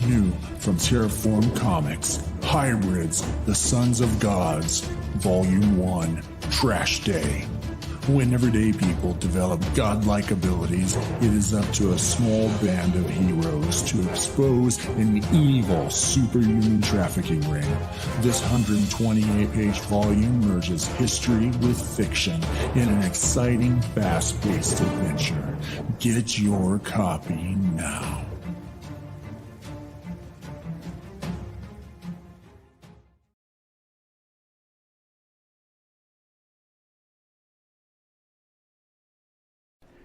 New from Terraform Comics, Hybrids, The Sons of Gods, Volume 1, Trash Day. When everyday people develop godlike abilities, it is up to a small band of heroes to expose an evil superhuman trafficking ring. This 128-page volume merges history with fiction in an exciting, fast-paced adventure. Get your copy now.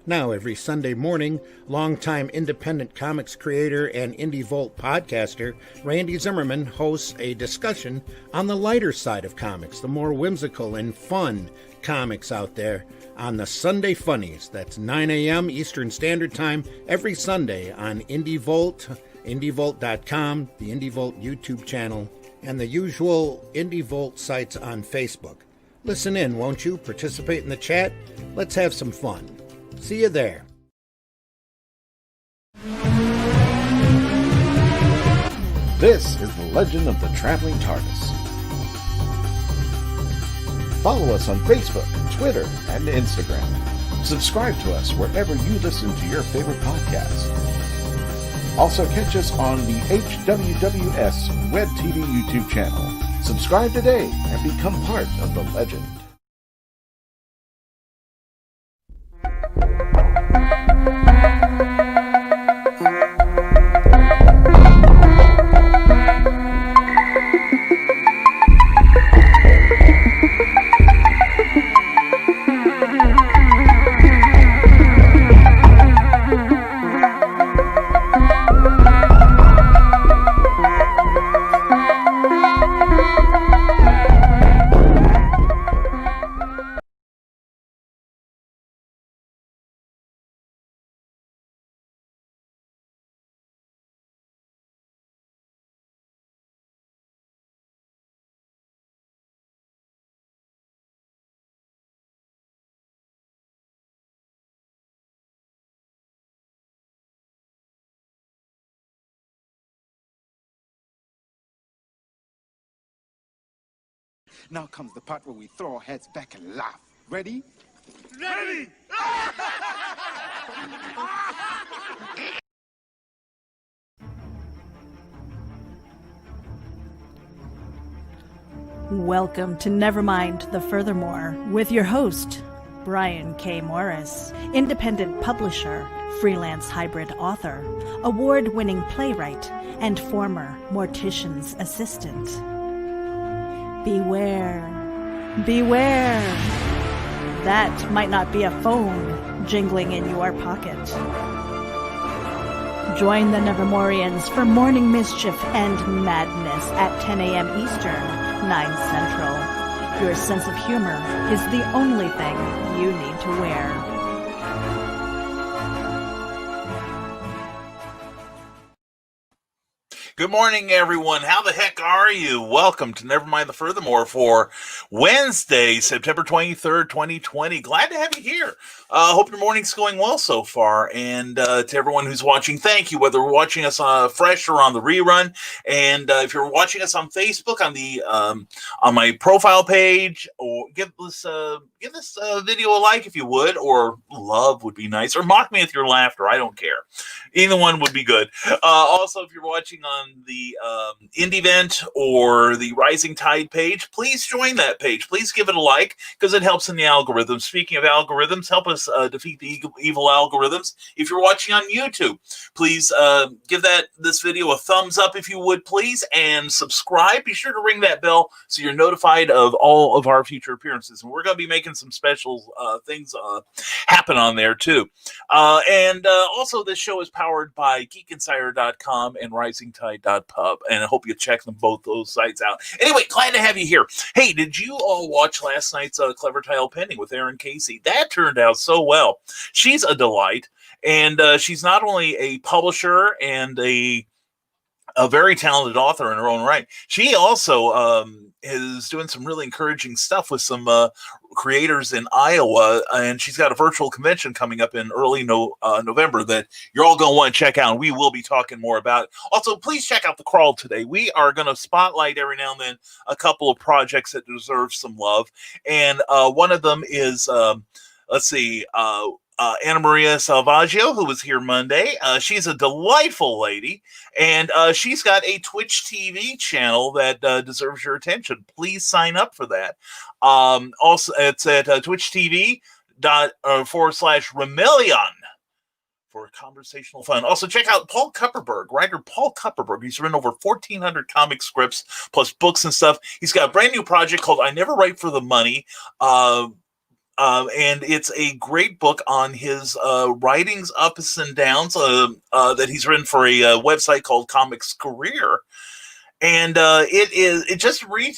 Now, every Sunday morning, longtime independent comics creator and Indie Volt podcaster Randy Zimmerman hosts a discussion on the lighter side of comics, the more whimsical and fun comics out there on the Sunday Funnies. That's 9 a.m. Eastern Standard Time every Sunday on Indie Volt, indievolt.com, the Indie Volt YouTube channel, and the usual Indie Volt sites on Facebook. Listen in, won't you? Participate in the chat. Let's have some fun. See you there. This is the Legend of the Traveling TARDIS. Follow us on Facebook, Twitter, and Instagram. Subscribe to us wherever you listen to your favorite podcast. Also catch us on the HWWS Web TV YouTube channel. Subscribe today and become part of the legend. Now comes the part where we throw our heads back and laugh. Ready? Ready! Welcome to Nevermind, the Furthermore, with your host, Brian K. Morris, independent publisher, freelance hybrid author, award-winning playwright, and former mortician's assistant. Beware. Beware. That might not be a phone jingling in your pocket. Join the Nevermorians for morning mischief and madness at 10 a.m. Eastern, 9 Central. Your sense of humor is the only thing you need to wear. Good morning, everyone. How the heck are you? Welcome to Nevermind the Furthermore for Wednesday, September 23rd, 2020. Glad to have you here. Hope your morning's going well so far. And to everyone who's watching, thank you, whether we're watching us fresh or on the rerun. And if you're watching us on Facebook, on my profile page, or give this video a like if you would, or love would be nice, or mock me with your laughter. I don't care. Either one would be good. Also, if you're watching on the Indie Event or the Rising Tide page, please join that page. Please give it a like because it helps in the algorithm. Speaking of algorithms, help us defeat the evil algorithms. If you're watching on YouTube, please give this video a thumbs up if you would, please, and subscribe. Be sure to ring that bell so you're notified of all of our future appearances. And we're going to be making some special things happen on there too. And also, this show is powered by geekinsider.com and risingtide.pub, and I hope you check both those sites out. Anyway, glad to have you here. Hey, did you all watch last night's Clever Tile Pending with Erin Casey? That turned out so well. She's a delight, and she's not only a publisher and a a very talented author in her own right. She also is doing some really encouraging stuff with some creators in Iowa, and she's got a virtual convention coming up in early November that you're all going to want to check out, and we will be talking more about it. Also, please check out the crawl today. We are going to spotlight every now and then a couple of projects that deserve some love, and one of them is, let's see, Anna Maria Salvaggio, who was here Monday. She's a delightful lady, and she's got a Twitch TV channel that deserves your attention. Please sign up for that. Also, it's at twitchtv.com/Remelion for conversational fun. Also, check out Paul Kupperberg, writer Paul Kupperberg. He's written over 1,400 comic scripts plus books and stuff. He's got a brand new project called I Never Write for the Money. And it's a great book on his writings, ups and downs that he's written for a website called Comics Career, and it just made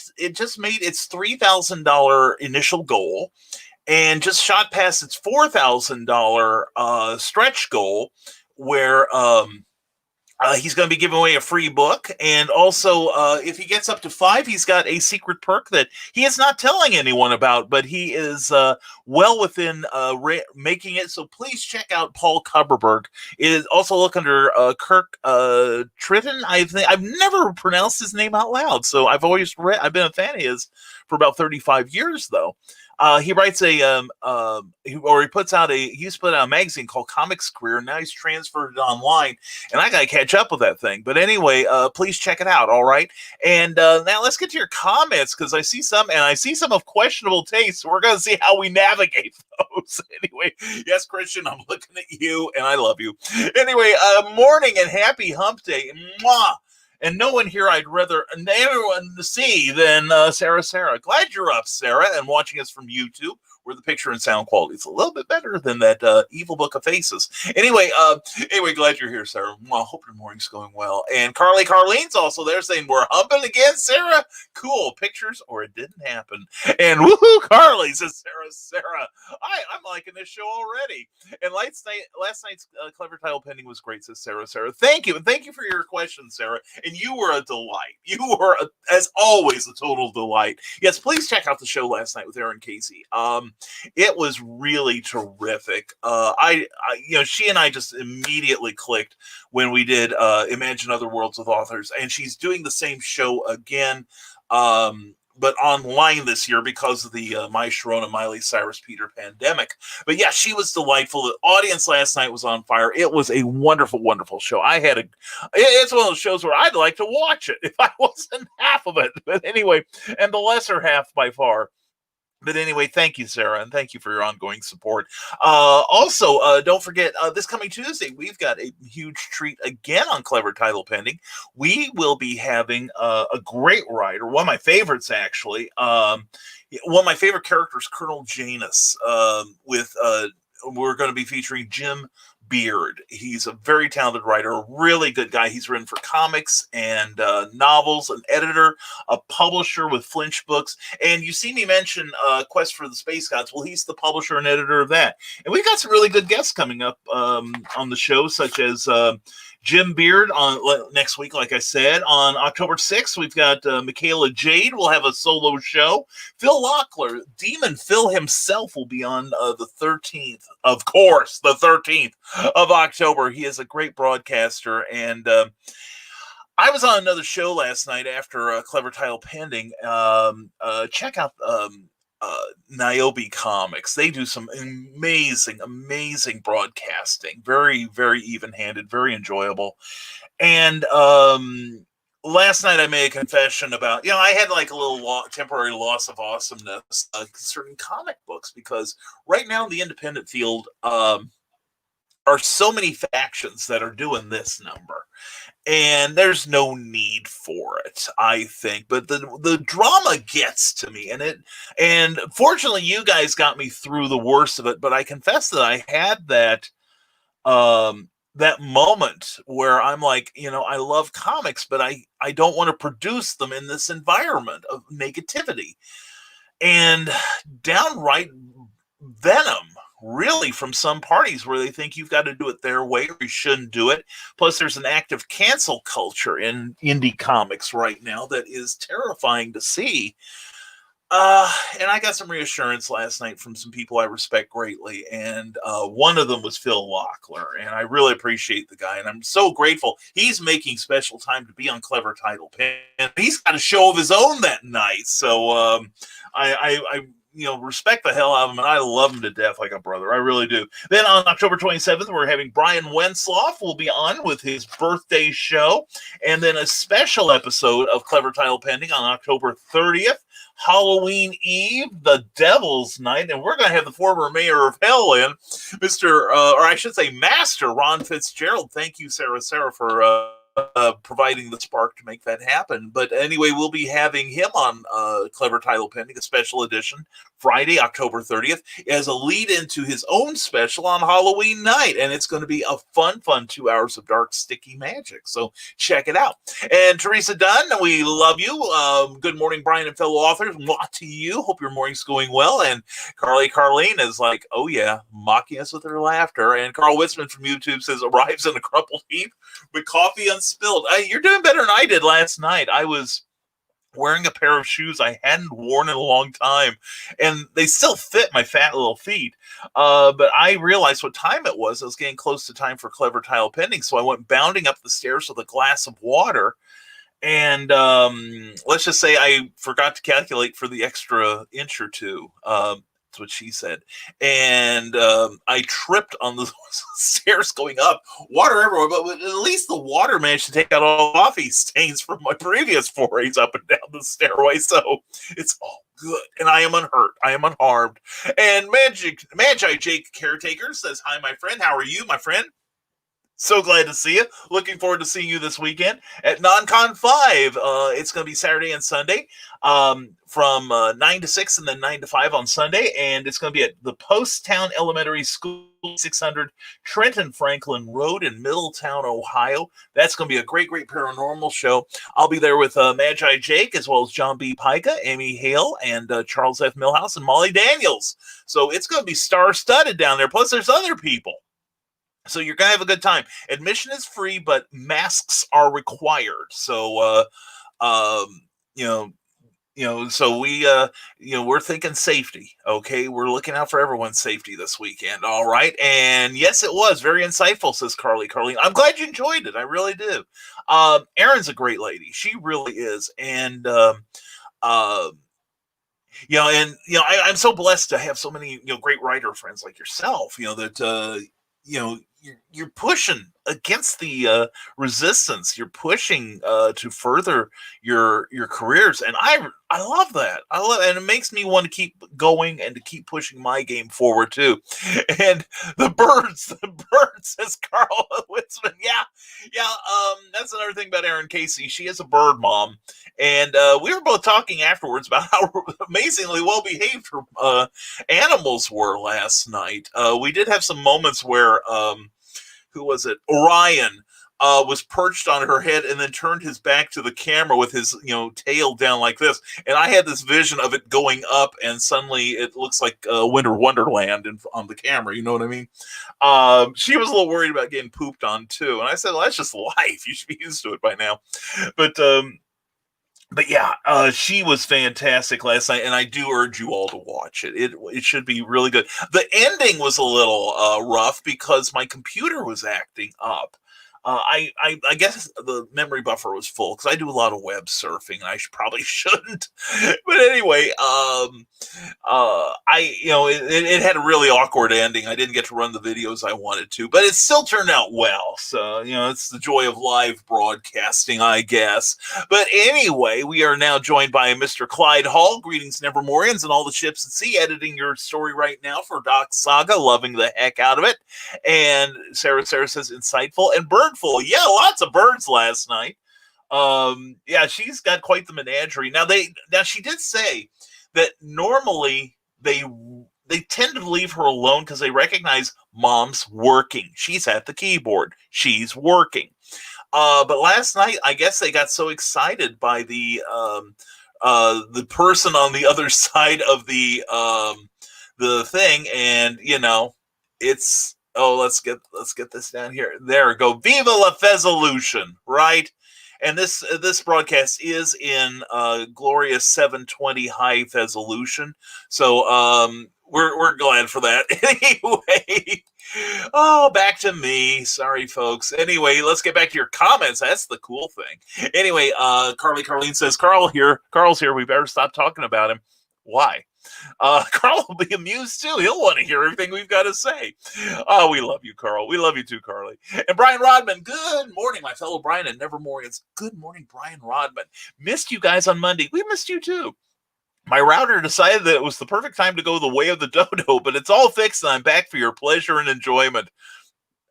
its $3,000 initial goal, and just shot past its $4,000 stretch goal, where he's going to be giving away a free book. And also, if he gets up to 5, he's got a secret perk that he is not telling anyone about, but he is well within making it. So please check out Paul Kupperberg. Also look under Kirk Tritton. I think I've never pronounced his name out loud, so I've been a fan of his for about 35 years, though. He writes he used to put out a magazine called Comics Career, and now he's transferred it online, and I gotta catch up with that thing. But anyway, please check it out. All right, and now let's get to your comments, because I see some of questionable taste. So we're gonna see how we navigate those. Anyway, yes, Christian, I'm looking at you, and I love you. Anyway, morning and happy Hump Day. Mwah. And no one here I'd rather everyone see than Sarah. Glad you're up, Sarah, and watching us from YouTube, where the picture and sound quality is a little bit better than that evil book of faces. Anyway, glad you're here, Sarah. Well, hope your morning's going well. And Carlene's also there saying, we're humping again, Sarah. Cool. Pictures or it didn't happen. And woohoo, Carly, says Sarah. I'm liking this show already. And last night's clever title pending was great, says Sarah. Thank you. And thank you for your question, Sarah. And you were a delight. You were, as always, a total delight. Yes, please check out the show last night with Aaron Casey. It was really terrific. She and I just immediately clicked when we did Imagine Other Worlds with Authors, and she's doing the same show again, but online this year because of the My Sharona, Miley Cyrus, Peter pandemic. But yeah, she was delightful. The audience last night was on fire. It was a wonderful, wonderful show. It's one of those shows where I'd like to watch it if I wasn't half of it. But anyway, and the lesser half by far. But anyway, thank you, Sarah, and thank you for your ongoing support. Also, don't forget, this coming Tuesday, we've got a huge treat again on Clever Title Pending. We will be having a great writer, one of my favorites, actually. One of my favorite characters, Colonel Janus, we're going to be featuring Jim Beard. He's a very talented writer, a really good guy. He's written for comics and novels, an editor, a publisher with Flinch Books. And you see me mention Quest for the Space Gods. Well, he's the publisher and editor of that. And we've got some really good guests coming up on the show, such as Jim Beard on next week, like I said. On October 6th, we've got Michaela Jade. We'll have a solo show. Phil Locklear, Demon Phil himself, will be on the 13th. Of course, the 13th of October. He is a great broadcaster. And I was on another show last night after Clever Title Pending. Check out Niobe Comics. They do some amazing broadcasting. Very, very even-handed, very enjoyable. And last night I made a confession about, I had like a little temporary loss of awesomeness concerning comic books, because right now in the independent field are so many factions that are doing this number. And there's no need for it, I think. But the drama gets to me, and fortunately, you guys got me through the worst of it. But I confess that I had that moment where I'm like, I love comics, but I don't want to produce them in this environment of negativity. And downright venom really from some parties where they think you've got to do it their way or you shouldn't do it. Plus, there's an active cancel culture in indie comics right now that is terrifying to see. And I got some reassurance last night from some people I respect greatly, and one of them was Phil Locklear, and I really appreciate the guy, and I'm so grateful. He's making special time to be on Clever Title Pen, and he's got a show of his own that night, so I respect the hell out of him, and I love him to death like a brother. I really do. Then on October 27th, we're having Brian Wensloff will be on with his birthday show, and then a special episode of Clever Title Pending on October 30th. Halloween Eve, the Devil's Night, and we're going to have the former mayor of hell in, Master Ron Fitzgerald. Thank you, Sarah, for providing the spark to make that happen. But anyway, we'll be having him on Clever Title Pending, a special edition, Friday, October 30th, as a lead into his own special on Halloween night. And it's going to be a fun 2 hours of dark, sticky magic. So check it out. And Teresa Dunn, we love you. Good morning, Brian and fellow authors. Mwah to you. Hope your morning's going well. And Carlene is like, oh yeah, mocking us with her laughter. And Carl Witzman from YouTube says, arrives in a crumpled heap with coffee unspilled. You're doing better than I did last night. I was wearing a pair of shoes I hadn't worn in a long time, and they still fit my fat little feet. But I realized what time it was. I was getting close to time for Clever Tile Pending, so I went bounding up the stairs with a glass of water. And let's just say I forgot to calculate for the extra inch or two. That's what she said. And I tripped on the stairs going up. Water everywhere, but at least the water managed to take out all the coffee stains from my previous forays up and down the stairway. So it's all good. And I am unhurt. I am unharmed. And Magi Jake Caretaker says, hi, my friend. How are you, my friend? So glad to see you. Looking forward to seeing you this weekend at NonCon 5. It's going to be Saturday and Sunday from 9 to 6 and then 9 to 5 on Sunday. And it's going to be at the Poasttown Elementary School, 600 Trenton Franklin Road in Middletown, Ohio. That's going to be a great paranormal show. I'll be there with Magi Jake, as well as John B. Pica, Amy Hale, and Charles F. Millhouse, and Molly Daniels. So it's going to be star-studded down there. Plus, there's other people. So you're going to have a good time. Admission is free, but masks are required. So, so we're thinking safety. Okay. We're looking out for everyone's safety this weekend. All right. And yes, it was very insightful, says Carlene. I'm glad you enjoyed it. I really do. Erin's a great lady. She really is. And, I'm so blessed to have so many, great writer friends like yourself, that, you're pushing against the resistance. You're pushing to further your careers, and I love that. I love it, and it makes me want to keep going and to keep pushing my game forward too. And the birds, says Carl Witzman. Yeah. That's another thing about Erin Casey. She is a bird mom, and we were both talking afterwards about how amazingly well behaved her animals were last night. We did have some moments where who was it? Orion was perched on her head and then turned his back to the camera with his, tail down like this. And I had this vision of it going up, and suddenly it looks like Winter Wonderland on the camera. You know what I mean? She was a little worried about getting pooped on too. And I said, well, that's just life. You should be used to it by now. But yeah, she was fantastic last night, and I do urge you all to watch it. It should be really good. The ending was a little rough because my computer was acting up. I guess the memory buffer was full because I do a lot of web surfing, and I probably shouldn't. But anyway, it had a really awkward ending. I didn't get to run the videos I wanted to, but it still turned out well. So, it's the joy of live broadcasting, I guess. But anyway, we are now joined by Mr. Clyde Hall. Greetings, Nevermorians, and all the ships at sea, editing your story right now for Doc Saga. Loving the heck out of it. And Sarah says insightful and birdful. Yeah, lots of birds last night. Yeah, she's got quite the menagerie. Now she did say that normally they tend to leave her alone because they recognize mom's working. She's at the keyboard. She's working. But last night, I guess they got so excited by the person on the other side of the the thing, and it's let's get this down here. There we go. Viva la Fesolution, right? And this broadcast is in glorious 720 high resolution, so we're glad for that. Anyway, back to me. Sorry, folks. Anyway, let's get back to your comments. That's the cool thing. Anyway, Carlene says, Carl's here. We better stop talking about him. Why? Carl will be amused too. He'll want to hear everything we've got to say. Oh, we love you, Carl. We love you too, Carly. And Brian Rodman, good morning, my fellow Brian and Nevermorians. Good morning, Brian Rodman. Missed you guys on Monday. We missed you too. My router decided that it was the perfect time to go the way of the dodo, but it's all fixed and I'm back for your pleasure and enjoyment.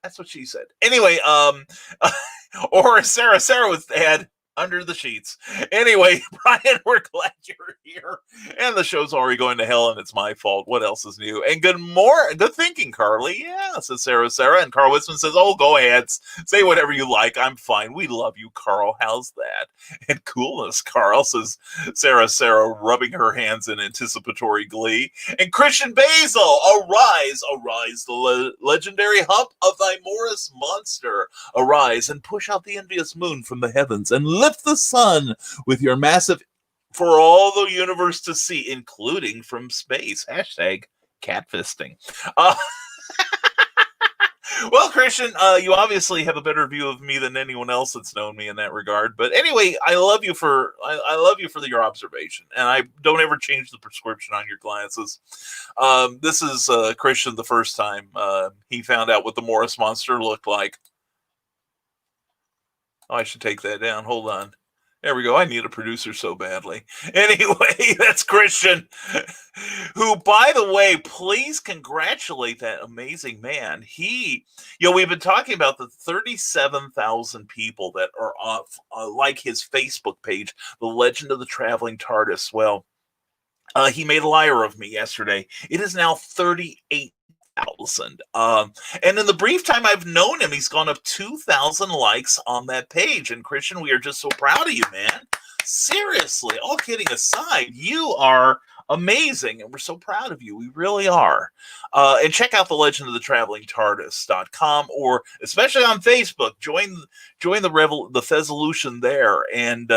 That's what she said. Anyway, or Sarah was dad. Under the sheets. Anyway, Brian, we're glad you're here. And the show's already going to hell, and it's my fault. What else is new? And good thinking, Carly. Yeah, says Sarah. And Carl Witzman says, oh, go ahead. Say whatever you like. I'm fine. We love you, Carl. How's that? And coolness, Carl, says Sarah, rubbing her hands in anticipatory glee. And Christian Basil, arise, the legendary hump of thy Morris monster. Arise and push out the envious moon from the heavens and lift the sun with your massive for all the universe to see, including from space. Hashtag catfisting. Well, Christian, you obviously have a better view of me than anyone else that's known me in that regard. But anyway, I love you for your observation, and I don't ever change the prescription on your glasses. This is Christian the first time he found out what the Morris monster looked like. Oh, I should take that down. Hold on. There we go. I need a producer so badly. Anyway, that's Christian, who, by the way, please congratulate that amazing man. We've been talking about the 37,000 people that are off, like his Facebook page, The Legend of the Traveling TARDIS. Well, he made a liar of me yesterday. It is now 38,000. And in the brief time I've known him, he's gone up 2,000 likes on that page. And Christian, we are just so proud of you, man. Seriously, all kidding aside, you are amazing, and we're so proud of you. We really are. And check out the Legend of the Traveling TARDIS.com, or especially on Facebook, join the Fesolution there, and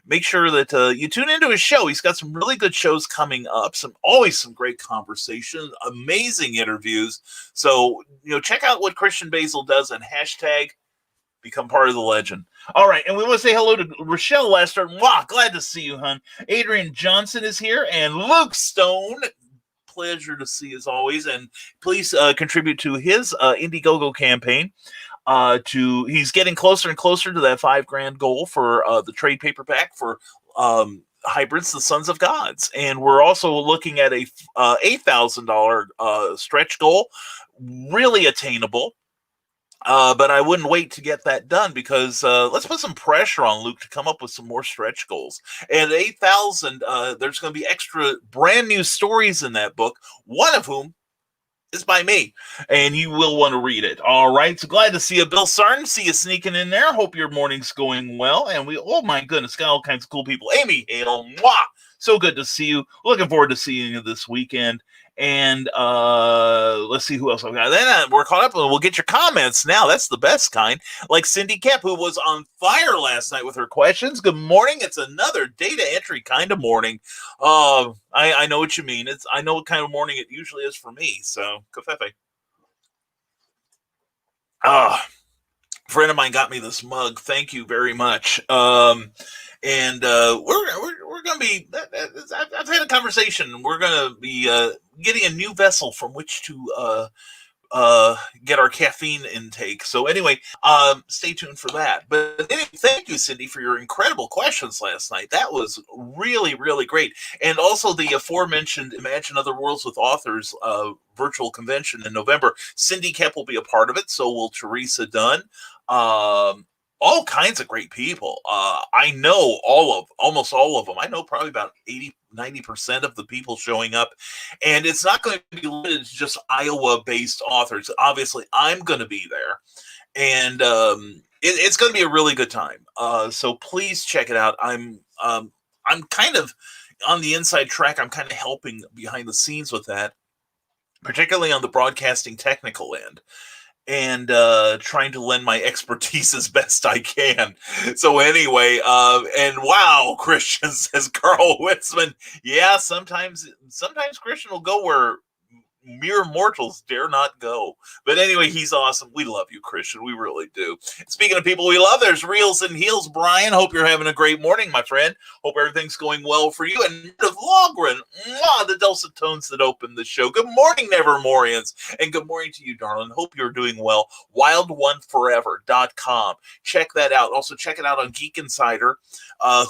make sure that you tune into his show. He's got some really good shows coming up, always some great conversation, amazing interviews. So check out what Christian Basil does, and hashtag become part of the legend. All right, and we want to say hello to Rochelle Lester. Wow, glad to see you, hon. Adrian Johnson is here, and Luke Stone. Pleasure to see as always. And please contribute to his Indiegogo campaign. He's getting closer and closer to that $5,000 goal for the trade paperback for Hybrids, the Sons of Gods. And we're also looking at a $8,000 stretch goal, really attainable. But I wouldn't wait to get that done, because let's put some pressure on Luke to come up with some more stretch goals. And 8,000, there's going to be extra brand new stories in that book, one of whom is by me, and you will want to read it. All right, so glad to see you, Bill Sarn. See you sneaking in there. Hope your morning's going well. And oh my goodness, got all kinds of cool people. Amy Hale, mwah! So good to see you. Looking forward to seeing you this weekend. And let's see who else I've got. Then we're caught up, and we'll get your comments now. That's the best kind. Like Cindy Kemp, who was on fire last night with her questions. Good morning. It's another data entry kind of morning. I know what you mean. I know what kind of morning it usually is for me. So, kafefe. Friend of mine got me this mug. Thank you very much. And we're going to be, I've had a conversation. We're going to be getting a new vessel from which to get our caffeine intake. So anyway, stay tuned for that. But anyway, thank you, Cindy, for your incredible questions last night. That was really, really great. And also the aforementioned Imagine Other Worlds with Authors virtual convention in November. Cindy Kemp will be a part of it. So will Teresa Dunn. All kinds of great people. I know almost all of them. I know probably about 80-90% of the people showing up. And it's not going to be limited to just Iowa-based authors. Obviously, I'm going to be there. And it's going to be a really good time. So please check it out. I'm kind of on the inside track. I'm kind of helping behind the scenes with that. particularly on the broadcasting technical end, and trying to lend my expertise as best I can. So anyway, and wow, Christian says, Carl Witzman, yeah, sometimes Christian will go where mere mortals dare not go. But anyway, he's awesome. We love you, Christian. We really do. Speaking of people we love, there's Reels and Heels. Brian, hope you're having a great morning, my friend. Hope everything's going well for you. And of Logren, the dulcet tones that open the show. Good morning, Nevermorians. And good morning to you, darling. Hope you're doing well. Wild1forever.com. Check that out. Also, check it out on Geek Insider,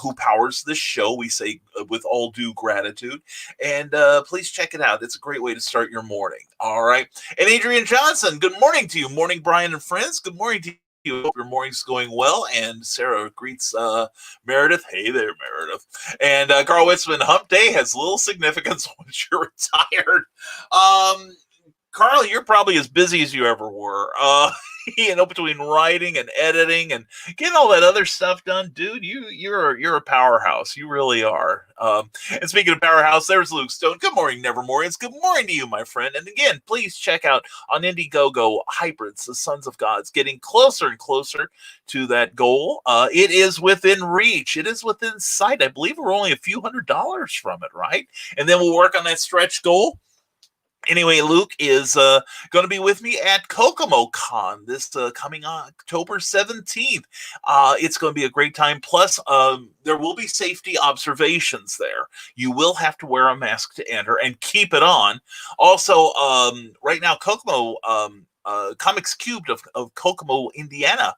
who powers this show. We say with all due gratitude. And please check it out. It's a great way to start your morning. All right. And Adrian Johnson, good morning to you. Morning, Brian and friends. Good morning to you. Hope your morning's going well. And Sarah greets Meredith. Hey there, Meredith. And Carl Witzman, Hump Day has little significance once you're retired. Carl, you're probably as busy as you ever were. Between writing and editing and getting all that other stuff done, dude, you're a powerhouse. You really are. And speaking of powerhouse, there's Luke Stone. Good morning, Nevermorians. Good morning to you, my friend. And again, please check out on Indiegogo Hybrids, the Sons of Gods, getting closer and closer to that goal. It is within reach. It is within sight. I believe we're only a few $100s from it, right? And then we'll work on that stretch goal. Anyway, Luke is going to be with me at Kokomo Con this coming October 17th. It's going to be a great time. Plus, there will be safety observations there. You will have to wear a mask to enter and keep it on. Also, right now, Kokomo, Comics Cubed of Kokomo, Indiana,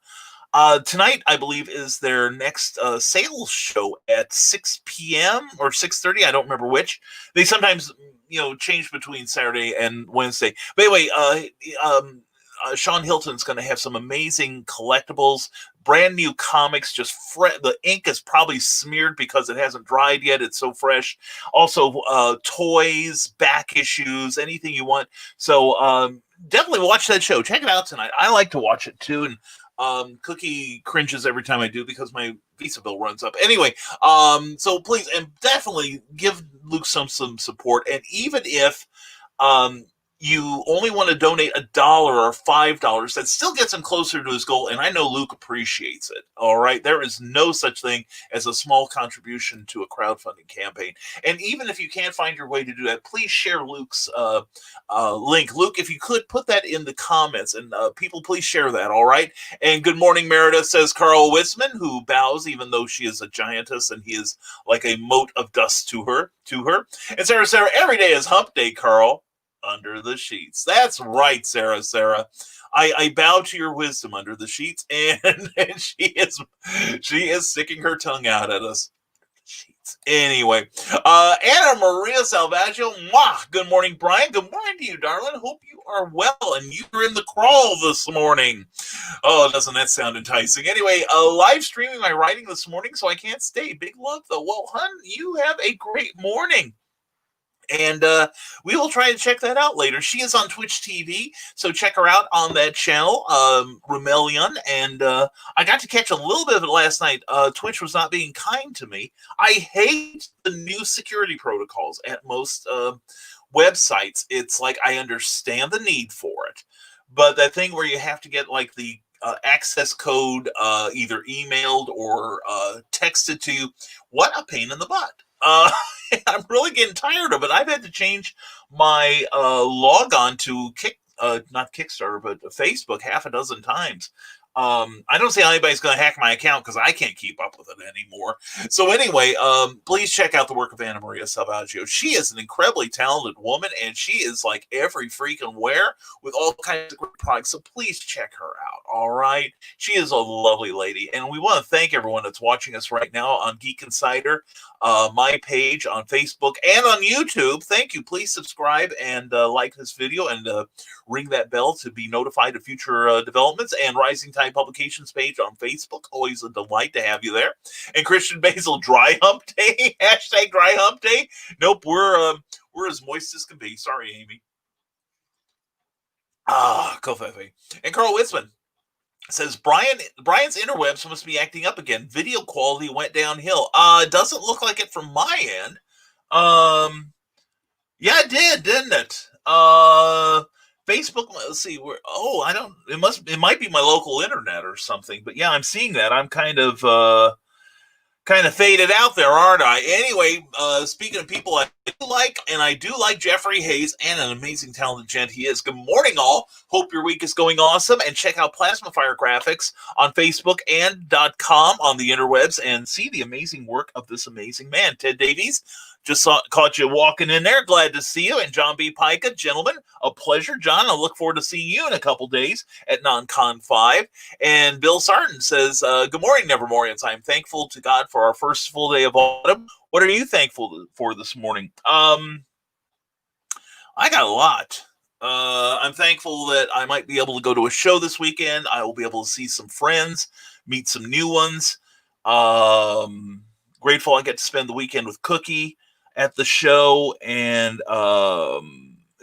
tonight, I believe, is their next sales show at 6 p.m. or 6:30. I don't remember which. They sometimes, change between Saturday and Wednesday. But anyway, Sean Hilton's going to have some amazing collectibles, brand new comics. Just the ink is probably smeared because it hasn't dried yet. It's so fresh. Also, toys, back issues, anything you want. So definitely watch that show. Check it out tonight. I like to watch it too. And Cookie cringes every time I do because my Visa bill runs up. Anyway, so please, and definitely give Luke some support. And even if you only want to donate $1 or $5, that still gets him closer to his goal. And I know Luke appreciates it. All right. There is no such thing as a small contribution to a crowdfunding campaign. And even if you can't find your way to do that, please share Luke's link. Luke, if you could put that in the comments, and people, please share that. All right. And good morning, Meredith, says Carl Witzman, who bows even though she is a giantess and he is like a mote of dust to her. And Sarah, every day is Hump Day, Carl. Under the sheets. That's right, Sarah. I bow to your wisdom under the sheets, and she is sticking her tongue out at us. Sheets. Anyway, Anna Maria Salvaggio. Good morning, Brian. Good morning to you, darling. Hope you are well, and you're in the crawl this morning. Oh, doesn't that sound enticing? Anyway, live streaming my writing this morning, so I can't stay. Big love, though. Well, hun, you have a great morning. And we will try to check that out later. She is on Twitch TV, so check her out on that channel, Romelion. And I got to catch a little bit of it last night. Twitch was not being kind to me. I hate the new security protocols at most websites. It's like I understand the need for it, but that thing where you have to get like the access code either emailed or texted to you, what a pain in the butt. I'm really getting tired of it. I've had to change my log on to not Kickstarter, but Facebook half a dozen times. I don't see how anybody's going to hack my account because I can't keep up with it anymore. So anyway, please check out the work of Anna Maria Salvaggio. She is an incredibly talented woman, and she is like every freaking where with all kinds of great products. So please check her out. All right. She is a lovely lady. And we want to thank everyone that's watching us right now on Geek Insider, my page on Facebook and on YouTube. Thank you. Please subscribe and like this video and ring that bell to be notified of future developments. And Rising Tide Publications page on Facebook. Always a delight to have you there. And Christian Basil, Dry Hump Day. Hashtag Dry Hump Day. Nope, we're as moist as can be. Sorry, Amy. Kofefe. And Carl Witzman says Brian's interwebs must be acting up again. Video quality went downhill. Doesn't look like it from my end. Yeah, it did, didn't it? Facebook. Let's see. I don't. It might be my local internet or something. But yeah, I'm seeing that. I'm kind of faded out there, aren't I? Anyway, speaking of people I do like, and I do like Jeffrey Hayes, and an amazing talented gent he is. Good morning, all. Hope your week is going awesome, and check out Plasma Fire Graphics on Facebook and .com on the interwebs, and see the amazing work of this amazing man, Ted Davies. Just caught you walking in there. Glad to see you. And John B. Pica, gentlemen, a pleasure. John, I look forward to seeing you in a couple days at NonCon 5. And Bill Sarton says, good morning, Nevermorians. I'm thankful to God for our first full day of autumn. What are you thankful for this morning? I got a lot. I'm thankful that I might be able to go to a show this weekend. I will be able to see some friends, meet some new ones. Grateful I get to spend the weekend with Cookie at the show, and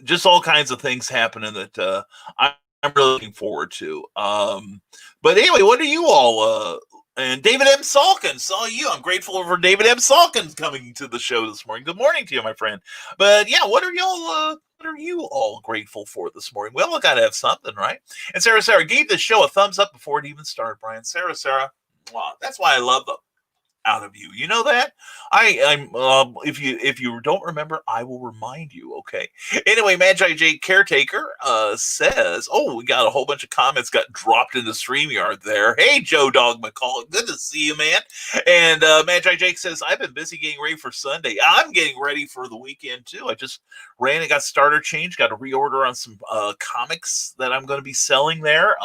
just all kinds of things happening that I'm really looking forward to. But anyway, what are you all? And David M. Salkin, saw you. I'm grateful for David M. Salkin coming to the show this morning. Good morning to you, my friend. But yeah, what are you all grateful for this morning? We all got to have something, right? And Sarah gave this show a thumbs up before it even started, Brian. Sarah, wow, that's why I love them. Out of you, you know that. I'm if you don't remember, I will remind you. Okay. Anyway, Magi J Caretaker says, "Oh, we got a whole bunch of comments got dropped in the StreamYard there." Hey, Joe Dog McCall, good to see you, man. And Magi Jake says, "I've been busy getting ready for Sunday. I'm getting ready for the weekend too. I just ran and got starter change. Got a reorder on some comics that I'm going to be selling there."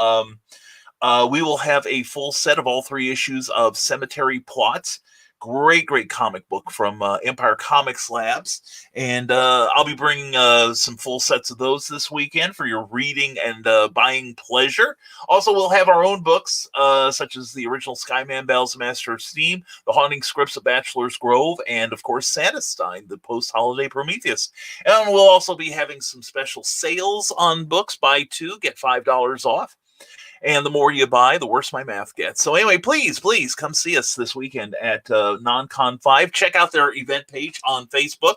We will have a full set of all 3 issues of Cemetery Plots. Great comic book from Empire Comics Labs. And I'll be bringing some full sets of those this weekend for your reading and buying pleasure. Also, we'll have our own books, such as the original Skyman Bells, Master of Steam, The Haunting Scripts of Bachelor's Grove, and, of course, Santastein, the post-holiday Prometheus. And we'll also be having some special sales on books. Buy 2, get $5 off. And the more you buy, the worse my math gets. So anyway, please come see us this weekend at NonCon 5. Check out their event page on Facebook.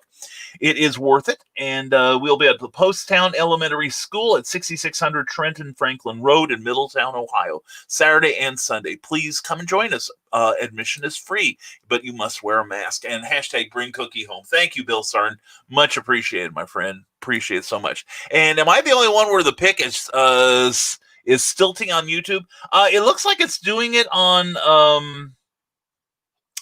It is worth it. And we'll be at the Poasttown Elementary School at 6600 Trenton Franklin Road in Middletown, Ohio, Saturday and Sunday. Please come and join us. Admission is free, but you must wear a mask. And hashtag bring Cookie home. Thank you, Bill Sarn. Much appreciated, my friend. Appreciate it so much. And am I the only one where the pick is stilting on YouTube? It looks like it's doing it on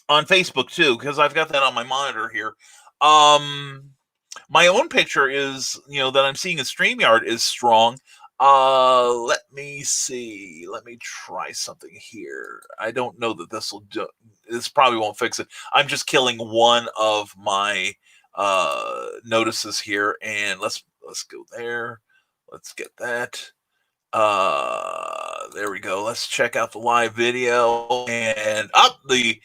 Facebook too, because I've got that on my monitor here. My own picture is, that I'm seeing in StreamYard is strong. Let me see. Let me try something here. I don't know that this will do. This probably won't fix it. I'm just killing one of my notices here, and let's go there. Let's get that. There we go. Let's check out the live video, and the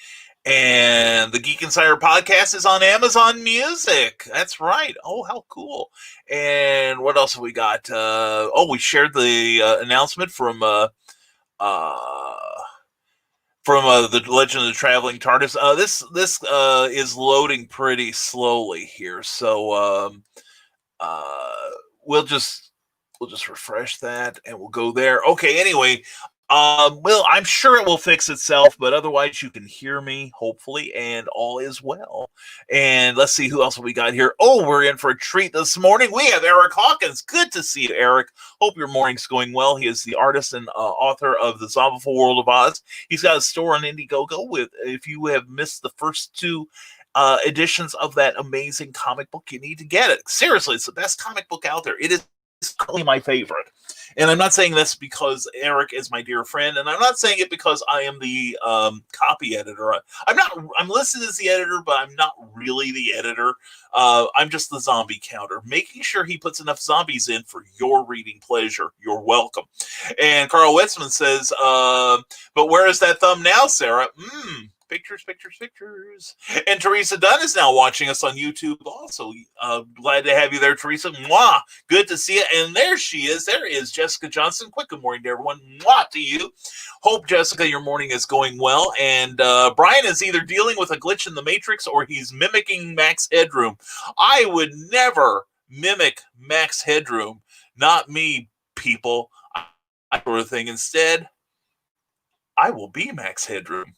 Geek Insider podcast is on Amazon Music. That's right. Oh, how cool. And what else have we got? We shared the announcement from the Legend of the Traveling TARDIS. This is loading pretty slowly here, so we'll just refresh that and we'll go there. Okay, anyway, I'm sure it will fix itself, but otherwise you can hear me, hopefully, and all is well. And let's see who else we got here. Oh, we're in for a treat this morning. We have Eric Hawkins. Good to see you, Eric. Hope your morning's going well. He is the artist and author of The Zombiful World of Oz. He's got a store on Indiegogo. If you have missed the first 2 editions of that amazing comic book, you need to get it. Seriously, it's the best comic book out there. It is currently my favorite. And I'm not saying this because Eric is my dear friend, and I'm not saying it because I am the copy editor. I'm listed as the editor, but I'm not really the editor. I'm just the zombie counter, making sure he puts enough zombies in for your reading pleasure. You're welcome. And Carl Wetzman says, but where is that thumb now, Sarah? Pictures. And Teresa Dunn is now watching us on YouTube also. Glad to have you there, Teresa. Mwah! Good to see you. And there she is. There is Jessica Johnson. Quick good morning to everyone. Mwah to you. Hope, Jessica, your morning is going well. And Brian is either dealing with a glitch in the Matrix or he's mimicking Max Headroom. I would never mimic Max Headroom. Not me, people. I sort of thing. Instead, I will be Max Headroom.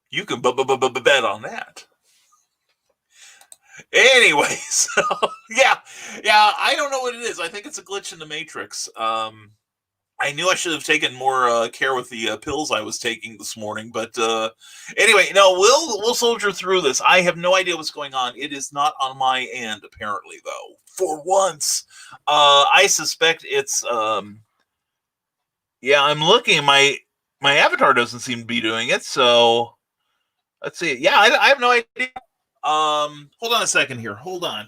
You can bet on that. Anyway, so yeah, I don't know what it is. I think it's a glitch in the Matrix. I knew I should have taken more care with the pills I was taking this morning, but anyway, no, we'll soldier through this. I have no idea what's going on. It is not on my end, apparently, though. For once, I suspect it's. Yeah, I'm looking. My avatar doesn't seem to be doing it, so let's see. Yeah, I have no idea. Hold on a second here. Hold on.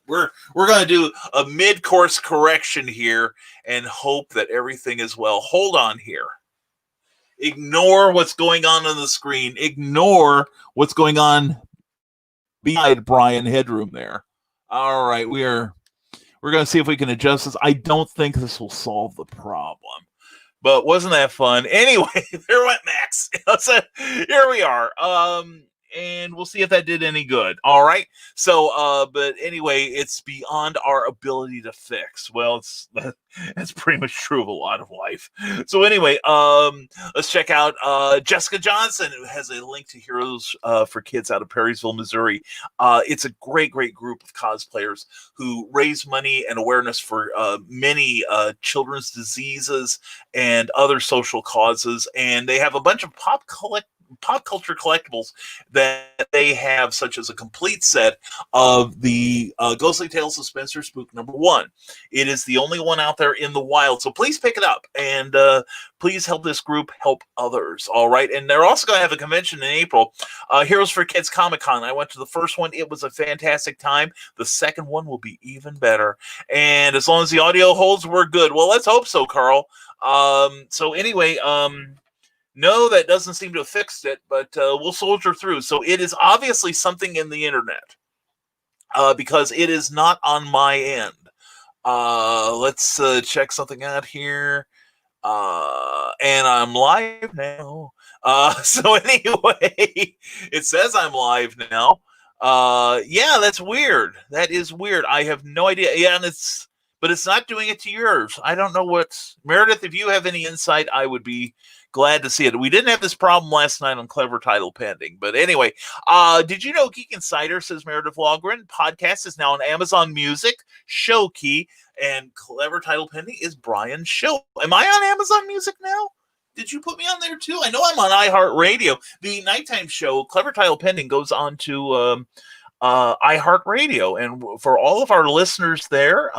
We're gonna do a mid-course correction here and hope that everything is well. Hold on here. Ignore what's going on the screen. Ignore what's going on behind Brian Headroom there. All right, we're gonna see if we can adjust this. I don't think this will solve the problem. But wasn't that fun? Anyway, there went Max. So here we are. And we'll see if that did any good. All right. So, but anyway, it's beyond our ability to fix. Well, that's pretty much true of a lot of life. So anyway, let's check out Jessica Johnson, who has a link to Heroes for Kids out of Perrysville, Missouri. It's a great group of cosplayers who raise money and awareness for many children's diseases and other social causes. And they have a bunch of pop culture collectibles that they have, such as a complete set of the Ghostly Tales of Spencer Spook #1. It is the only one out there in the wild, so please pick it up and please help this group help others. All right, and they're also going to have a convention in April, Heroes for Kids Comic-Con. I went to the first one. It was a fantastic time. The second one will be even better, and as long as the audio holds, we're good. Well, let's hope so, Carl. So anyway, no, that doesn't seem to have fixed it, but we'll soldier through. So it is obviously something in the internet because it is not on my end. Let's check something out here. And I'm live now. So anyway, it says I'm live now. Yeah, that's weird. That is weird. I have no idea. Yeah, but it's not doing it to yours. I don't know what's... Meredith, if you have any insight, I would be glad to see it. We didn't have this problem last night on Clever Title Pending. But anyway, did you know Geek Insider, says Meredith Logren, podcast is now on Amazon Music, Show Key, and Clever Title Pending is Brian's show. Am I on Amazon Music now? Did you put me on there too? I know I'm on iHeartRadio. The nighttime show, Clever Title Pending, goes on to... iHeartRadio, and for all of our listeners there,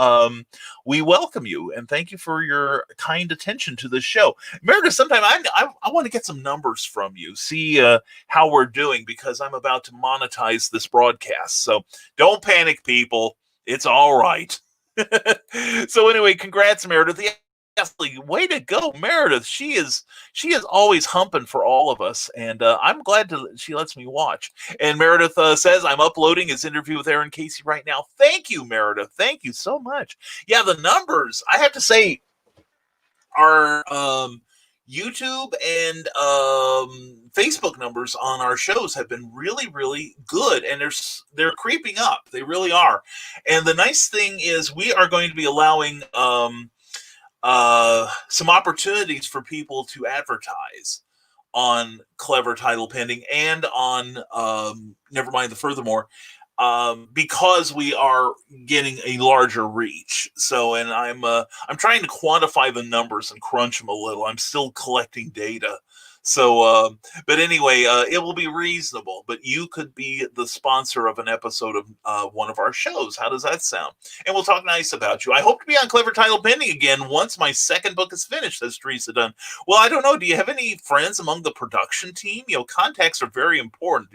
we welcome you and thank you for your kind attention to the show. Meredith, sometime I want to get some numbers from you, see how we're doing, because I'm about to monetize this broadcast. So don't panic, people. It's all right. So anyway, congrats, Meredith. Way to go, Meredith. She is always humping for all of us, and I'm glad she lets me watch. And Meredith says, I'm uploading his interview with Aaron Casey right now. Thank you, Meredith. Thank you so much. Yeah, the numbers, I have to say, our YouTube and Facebook numbers on our shows have been really good, and they're creeping up. They really are. And the nice thing is we are going to be allowing some opportunities for people to advertise on Clever Title Pending and on Nevermind the Furthermore, because we are getting a larger reach. So, and I'm trying to quantify the numbers and crunch them a little. I'm still collecting data. So, but anyway, it will be reasonable, but you could be the sponsor of an episode of one of our shows. How does that sound? And we'll talk nice about you. I hope to be on Clever Title Pending again once my second book is finished, says Teresa Dunn. Well, I don't know. Do you have any friends among the production team? Contacts are very important,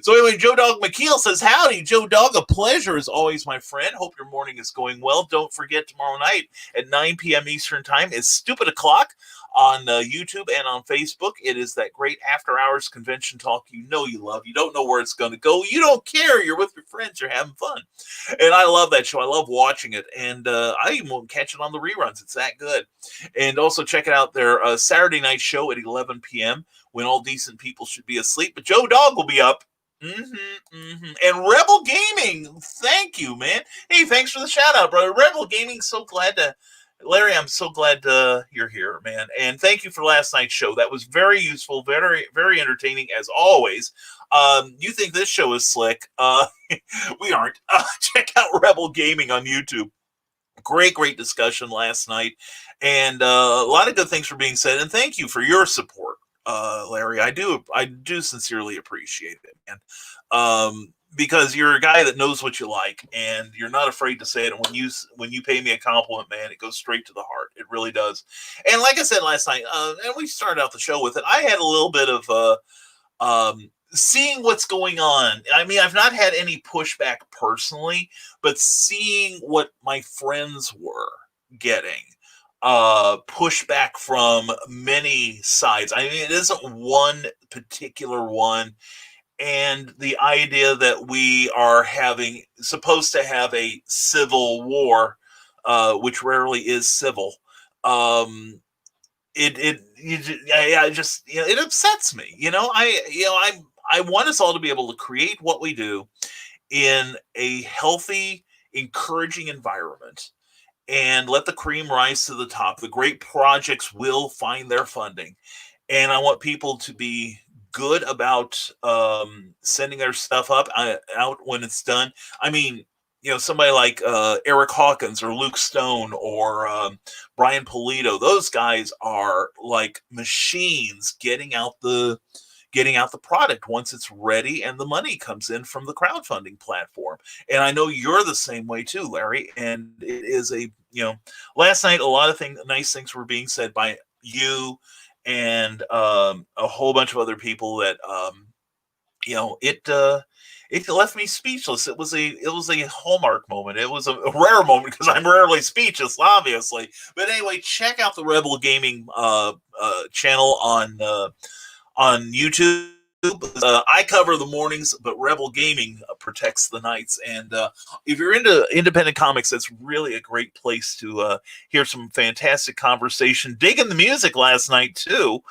So anyway, Joe Dog McKeel says, howdy, Joe Dog. A pleasure as always, my friend. Hope your morning is going well. Don't forget, tomorrow night at 9 p.m. Eastern Time is Stupid O'Clock on YouTube and on Facebook. It is that great after-hours convention talk you love. You don't know where it's going to go. You don't care. You're with your friends. You're having fun. And I love that show. I love watching it. And I even won't catch it on the reruns. It's that good. And also check it out, their Saturday night show at 11 p.m. when all decent people should be asleep. But Joe Dog will be up And Rebel Gaming, thank you, man. Hey, thanks for the shout out, brother. Rebel Gaming, so glad to, Larry, I'm so glad you're here, man. And thank you for last night's show. That was very useful, very, very entertaining as always. You think this show is slick? We aren't. Check out Rebel Gaming on YouTube. Great discussion last night, and a lot of good things were being said. And thank you for your support, Larry. I do sincerely appreciate it, man. Because you're a guy that knows what you like, and you're not afraid to say it. And when you pay me a compliment, man, it goes straight to the heart. It really does. And like I said last night, and we started out the show with it, I had a little bit of seeing what's going on. I mean, I've not had any pushback personally, but seeing what my friends were getting pushback from many sides. I mean, it isn't one particular one. And the idea that we are supposed to have a civil war, which rarely is civil, it upsets me. I want us all to be able to create what we do in a healthy, encouraging environment and let the cream rise to the top. The great projects will find their funding. And I want people to be good about sending their stuff out when it's done. I mean, somebody like Eric Hawkins or Luke Stone or Brian Polito, those guys are like machines getting out the product once it's ready and the money comes in from the crowdfunding platform. And I know you're the same way too, Larry. And it is last night, a lot of nice things were being said by you and a whole bunch of other people that, it left me speechless. It was a hallmark moment. It was a rare moment because I'm rarely speechless, obviously. But anyway, check out the Rebel Gaming channel on YouTube. I cover the mornings, but Rebel Gaming protects the nights. And if you're into independent comics, that's really a great place to hear some fantastic conversation. Digging the music last night too.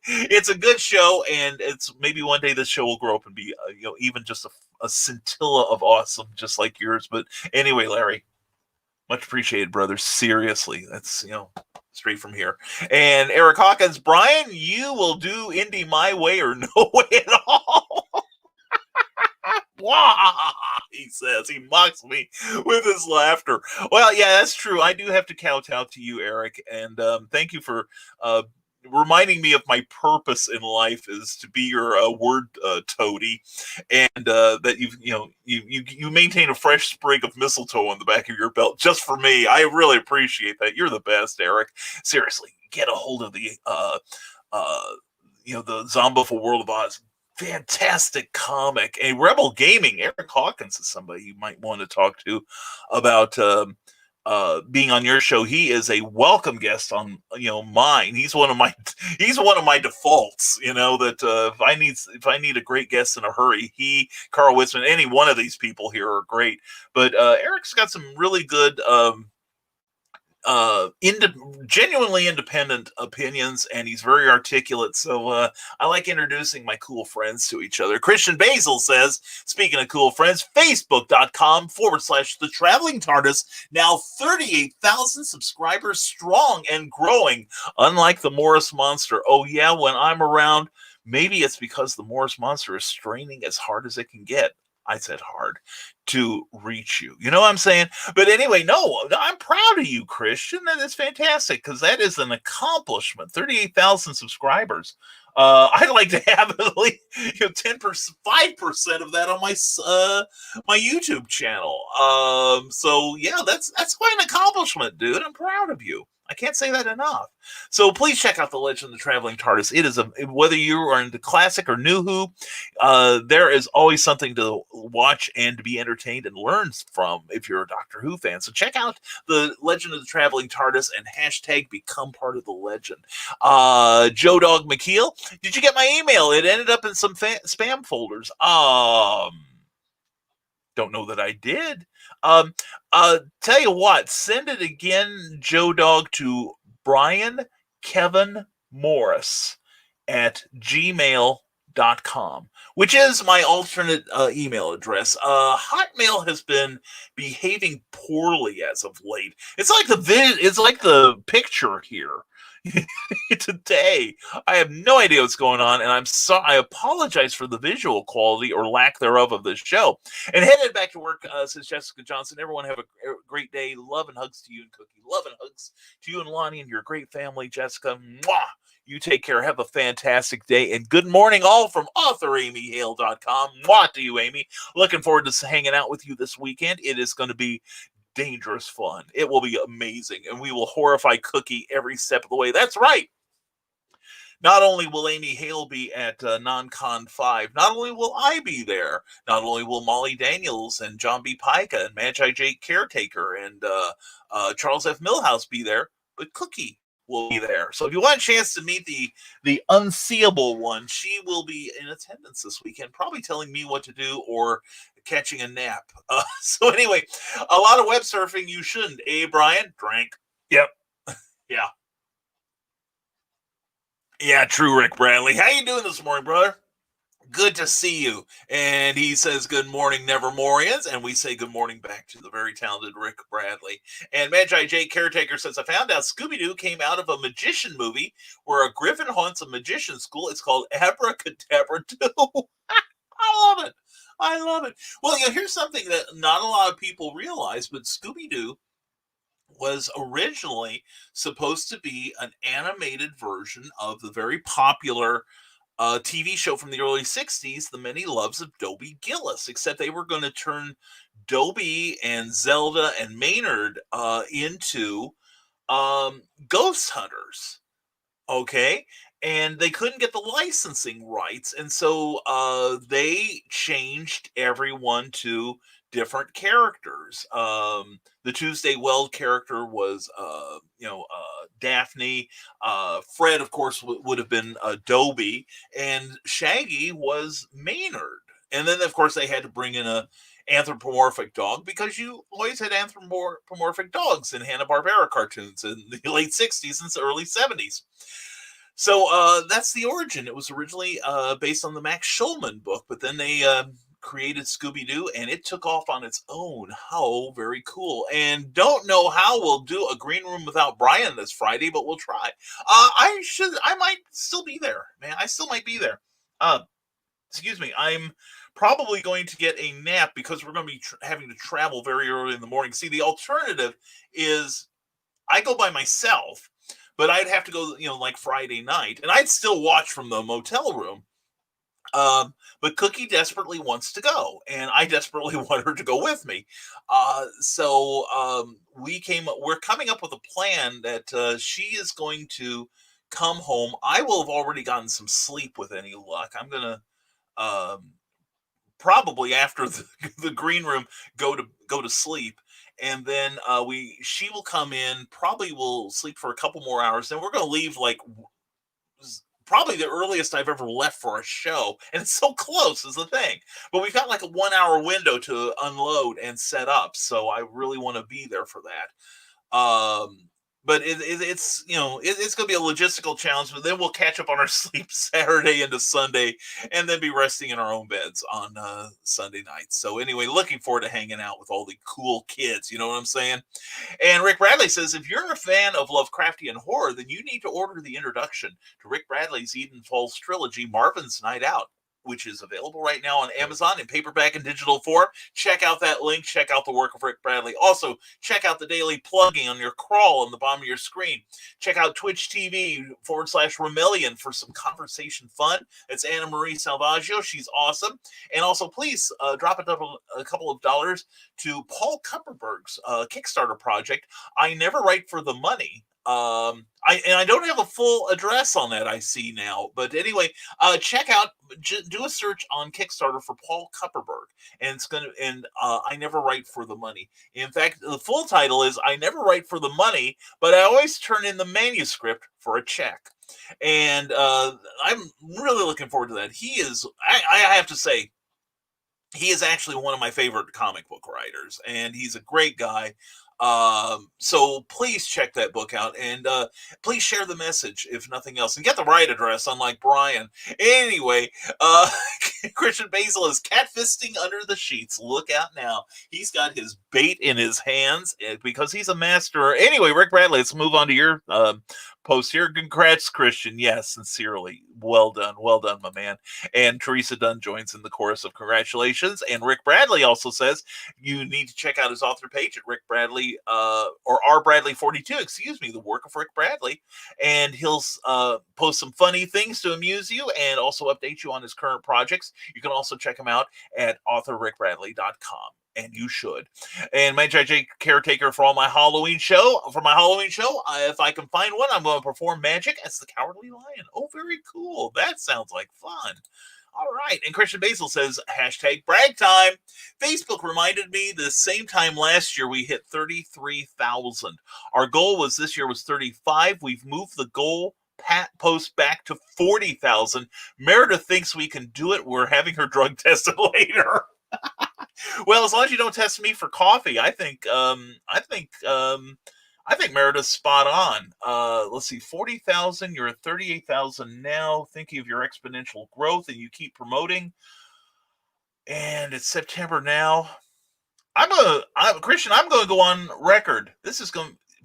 It's a good show, and it's maybe one day this show will grow up and be even just a scintilla of awesome, just like yours. But anyway, Larry, much appreciated, brother. Seriously, that's straight from here. And Eric Hawkins, Brian, you will do indie my way or no way at all. He says, he mocks me with his laughter. Well, yeah, that's true. I do have to kowtow to you, Eric, and thank you for reminding me of my purpose in life is to be your word toady, and that you maintain a fresh sprig of mistletoe on the back of your belt just for me. I really appreciate that. You're the best, Eric. Seriously, get a hold of the the Zombieful World of Oz. Fantastic comic. A Rebel Gaming. Eric Hawkins is somebody you might want to talk to about being on your show. He is a welcome guest on mine. He's one of my defaults. That if I need a great guest in a hurry, Carl Witzman, any one of these people here are great. But Eric's got some really good genuinely independent opinions, and he's very articulate. So I like introducing my cool friends to each other. Christian Basil says, speaking of cool friends, Facebook.com/The Traveling TARDIS, now 38,000 subscribers strong and growing, unlike the Morris Monster. Oh yeah, when I'm around, maybe it's because the Morris Monster is straining as hard as it can get. I said hard to reach you. You know what I'm saying? But anyway, no, I'm proud of you, Christian. That is fantastic because that is an accomplishment. 38,000 subscribers. I'd like to have at least 10%, 5% of that on my YouTube channel. So yeah, that's quite an accomplishment, dude. I'm proud of you. I can't say that enough. So please check out The Legend of the Traveling TARDIS. It is whether you are into classic or new Who, there is always something to watch and to be entertained and learn from if you're a Doctor Who fan. So check out The Legend of the Traveling TARDIS and hashtag become part of the legend. Joe Dog McKeel, did you get my email? It ended up in some spam folders. Don't know that I did. Tell you what, send it again, Joe Dog, to Brian Kevin Morris at gmail.com. which is my alternate email address. Hotmail has been behaving poorly as of late. It's like the picture here. Today, I have no idea what's going on, and I apologize for the visual quality or lack thereof of this show. And headed back to work, says Jessica Johnson. Everyone have a great day. Love and hugs to you and Cookie. Love and hugs to you and Lonnie and your great family, Jessica. Mwah! You take care. Have a fantastic day. And good morning, all from AuthorAmyHale.com. Mwah to you, Amy. Looking forward to hanging out with you this weekend. It is going to be dangerous fun. It will be amazing. And we will horrify Cookie every step of the way. That's right. Not only will Amy Hale be at NonCon 5, not only will I be there, not only will Molly Daniels and John B. Pica and Magi J. Caretaker and Charles F. Millhouse be there, but Cookie will be there. So if you want a chance to meet the unseeable one, she will be in attendance this weekend, probably telling me what to do or catching a nap. So anyway, a lot of web surfing you shouldn't. Brian? Drank. Yep. Yeah. Yeah, true, Rick Bradley. How you doing this morning, brother? Good to see you. And he says, good morning, Nevermorians. And we say good morning back to the very talented Rick Bradley. And Magi J. Caretaker says, I found out Scooby-Doo came out of a magician movie where a griffin haunts a magician school. It's called Abracadabra 2. I love it. I love it. Well, here's something that not a lot of people realize, but Scooby-Doo was originally supposed to be an animated version of the very popular TV show from the early 60s, The Many Loves of Dobie Gillis, except they were going to turn Dobie and Zelda and Maynard into ghost hunters. Okay? And they couldn't get the licensing rights. And so they changed everyone to different characters. The Tuesday Weld character was, Daphne. Fred, of course, would have been Dobie, and Shaggy was Maynard. And then, of course, they had to bring in a anthropomorphic dog because you always had anthropomorphic dogs in Hanna-Barbera cartoons in the late 60s and early 70s. So that's the origin. It was originally based on the Max Schulman book, but then they created Scooby-Doo, and it took off on its own. How very cool. And don't know how we'll do a green room without Brian this Friday, but we'll try. I might still be there, man. I still might be there. Excuse me. I'm probably going to get a nap because we're going to be having to travel very early in the morning. See, the alternative is I go by myself, but I'd have to go, like Friday night, and I'd still watch from the motel room. But Cookie desperately wants to go, and I desperately want her to go with me. So we're coming up with a plan that she is going to come home. I will have already gotten some sleep with any luck. I'm going to probably after the green room go to sleep. And then she will come in, probably will sleep for a couple more hours. Then we're going to leave probably the earliest I've ever left for a show. And it's so close is the thing. But we've got like a 1 hour window to unload and set up. So I really want to be there for that. But it's it's going to be a logistical challenge, but then we'll catch up on our sleep Saturday into Sunday and then be resting in our own beds on Sunday night. So anyway, looking forward to hanging out with all the cool kids. You know what I'm saying? And Rick Bradley says, if you're a fan of Lovecraftian horror, then you need to order the introduction to Rick Bradley's Eden Falls trilogy, Marvin's Night Out, which is available right now on Amazon in paperback and digital form. Check out that link. Check out the work of Rick Bradley. Also, check out the daily plugging on your crawl on the bottom of your screen. Check out Twitch TV /Romelian for some conversation fun. It's Anna Marie Salvaggio. She's awesome. And also, please drop a couple of dollars to Paul Kupperberg's Kickstarter project, I Never Write for the Money. I don't have a full address on that, I see now, but anyway, check out, do a search on Kickstarter for Paul Kupperberg, and I Never Write for the Money. In fact, the full title is I Never Write for the Money, but I always turn in the manuscript for a check. And I'm really looking forward to that. I have to say, he is actually one of my favorite comic book writers, and he's a great guy. So please check that book out, and please share the message if nothing else, and get the right address, unlike Brian. Anyway, Christian Basil is catfisting under the sheets. Look out now. He's got his bait in his hands because he's a master. Anyway, Rick Bradley, let's move on to your post here. Congrats, Christian. Yes, sincerely. Well done, my man. And Teresa Dunn joins in the chorus of congratulations. And Rick Bradley also says you need to check out his author page at Rick Bradley, or R Bradley 42, excuse me, the work of Rick Bradley. And he'll post some funny things to amuse you and also update you on his current projects. You can also check him out at authorrickbradley.com. And you should. And my JJ caretaker for my Halloween show, if I can find one, I'm going to perform magic as the Cowardly Lion. Oh, very cool. That sounds like fun. All right. And Christian Basil says, hashtag brag time. Facebook reminded me the same time last year we hit 33,000. Our goal this year was 35. We've moved the goal post back to 40,000. Meredith thinks we can do it. We're having her drug tested later. Well, as long as you don't test me for coffee, I think Meredith's spot on. Let's see, 40,000. You're at 38,000 now. Thinking of your exponential growth, and you keep promoting. And it's September now. Christian, I'm going to go on record.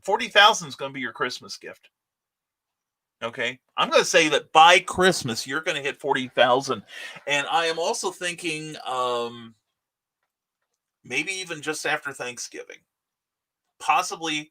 40,000 is going to be your Christmas gift. Okay, I'm going to say that by Christmas you're going to hit 40,000, and I am also thinking. Maybe even just after Thanksgiving, possibly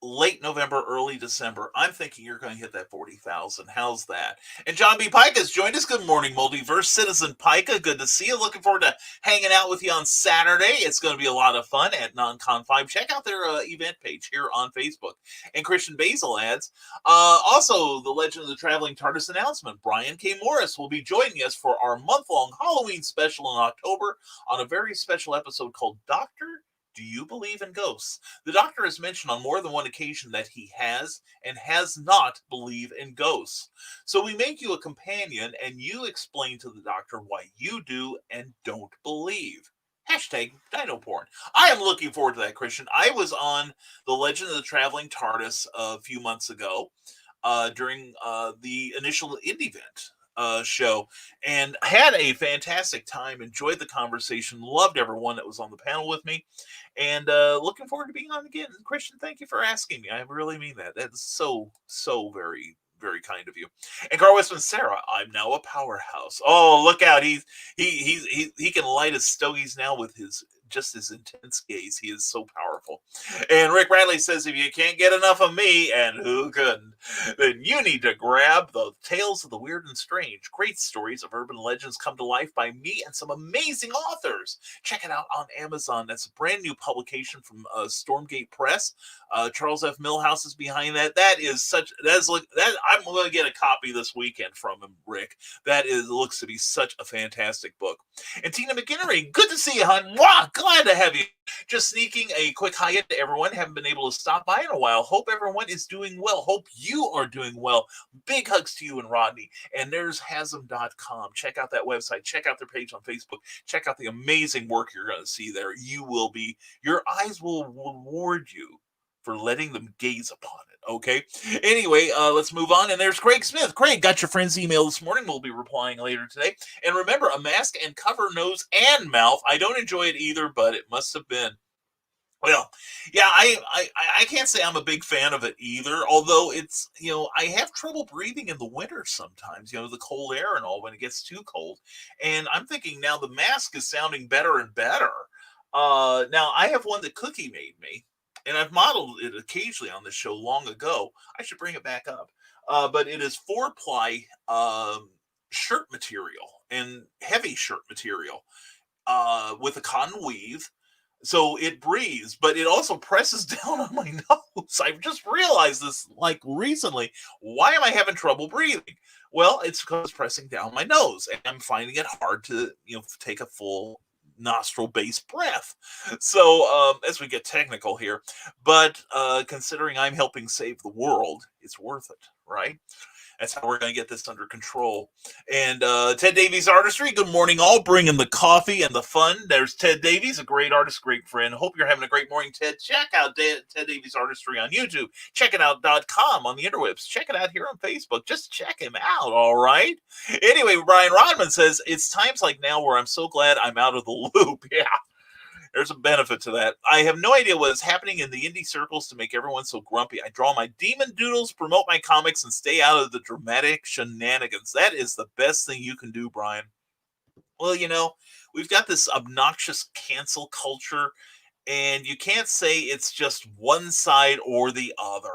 late November, early December. I'm thinking you're going to hit that 40,000. How's that? And John B. Pica has joined us. Good morning, Multiverse Citizen Pica. Good to see you. Looking forward to hanging out with you on Saturday. It's going to be a lot of fun at Non-Con 5. Check out their event page here on Facebook. And Christian Basil adds, also the Legend of the Traveling TARDIS announcement. Brian K. Morris will be joining us for our month-long Halloween special in October on a very special episode called Doctor, Do You Believe in Ghosts? The Doctor has mentioned on more than one occasion that he has and has not believed in ghosts. So we make you a companion and you explain to the Doctor why you do and don't believe. Hashtag Dino Porn. I am looking forward to that, Christian. I was on the Legend of the Traveling TARDIS a few months ago during the initial indie event show, and had a fantastic time, enjoyed the conversation, loved everyone that was on the panel with me, and looking forward to being on again. Christian, thank you for asking me. I really mean that. That's so very, very kind of you. And Carl Westman, Sarah, I'm now a powerhouse. Oh, look out. He can light his stogies now with his intense gaze. He is so powerful. And Rick Bradley says, if you can't get enough of me, and who couldn't, then you need to grab the Tales of the Weird and Strange. Great stories of urban legends come to life by me and some amazing authors. Check it out on Amazon. That's a brand new publication from Stormgate Press. Charles F. Milhouse is behind that. I'm going to get a copy this weekend from him, Rick. Looks to be such a fantastic book. And Tina McInnery, good to see you, hon. Mwah! Glad to have you. Just sneaking a quick hi to everyone. Haven't been able to stop by in a while. Hope everyone is doing well. Hope you are doing well. Big hugs to you and Rodney. And there's hasm.com. Check out that website. Check out their page on Facebook. Check out the amazing work you're going to see there. Your eyes will reward you for letting them gaze upon it. Okay. Anyway, let's move on. And there's Craig Smith. Craig, got your friend's email this morning. We'll be replying later today. And remember, a mask and cover nose and mouth. I don't enjoy it either, but it must have been. Well, yeah, I can't say I'm a big fan of it either. Although it's, I have trouble breathing in the winter sometimes. The cold air and all when it gets too cold. And I'm thinking now the mask is sounding better and better. Now I have one that Cookie made me. And I've modeled it occasionally on this show long ago. I should bring it back up. But it is 4-ply shirt material and heavy shirt material with a cotton weave. So it breathes, but it also presses down on my nose. I've just realized this recently. Why am I having trouble breathing? Well, it's because it's pressing down my nose. And I'm finding it hard to take a full nostril-based breath. So as we get technical here, but considering I'm helping save the world, it's worth it, right? That's how we're going to get this under control. And Ted Davies Artistry, good morning, all. Bringing the coffee and the fun. There's Ted Davies, a great artist, great friend. Hope you're having a great morning, Ted. Check out Ted Davies Artistry on YouTube. Check it out.com on the interwebs. Check it out here on Facebook. Just check him out, all right? Anyway, Brian Rodman says, it's times like now where I'm so glad I'm out of the loop. Yeah. There's a benefit to that. I have no idea what is happening in the indie circles to make everyone so grumpy. I draw my demon doodles, promote my comics, and stay out of the dramatic shenanigans. That is the best thing you can do, Brian. Well, we've got this obnoxious cancel culture, and you can't say it's just one side or the other.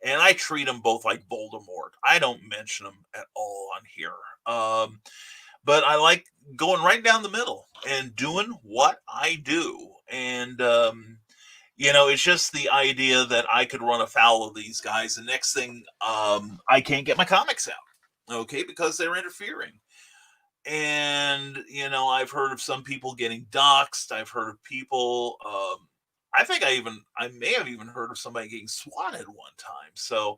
And I treat them both like Voldemort. I don't mention them at all on here. But I like going right down the middle and doing what I do. And, it's just the idea that I could run afoul of these guys. The next thing, I can't get my comics out, okay, because they're interfering. And, I've heard of some people getting doxxed. I've heard of people, I may have even heard of somebody getting swatted one time. So,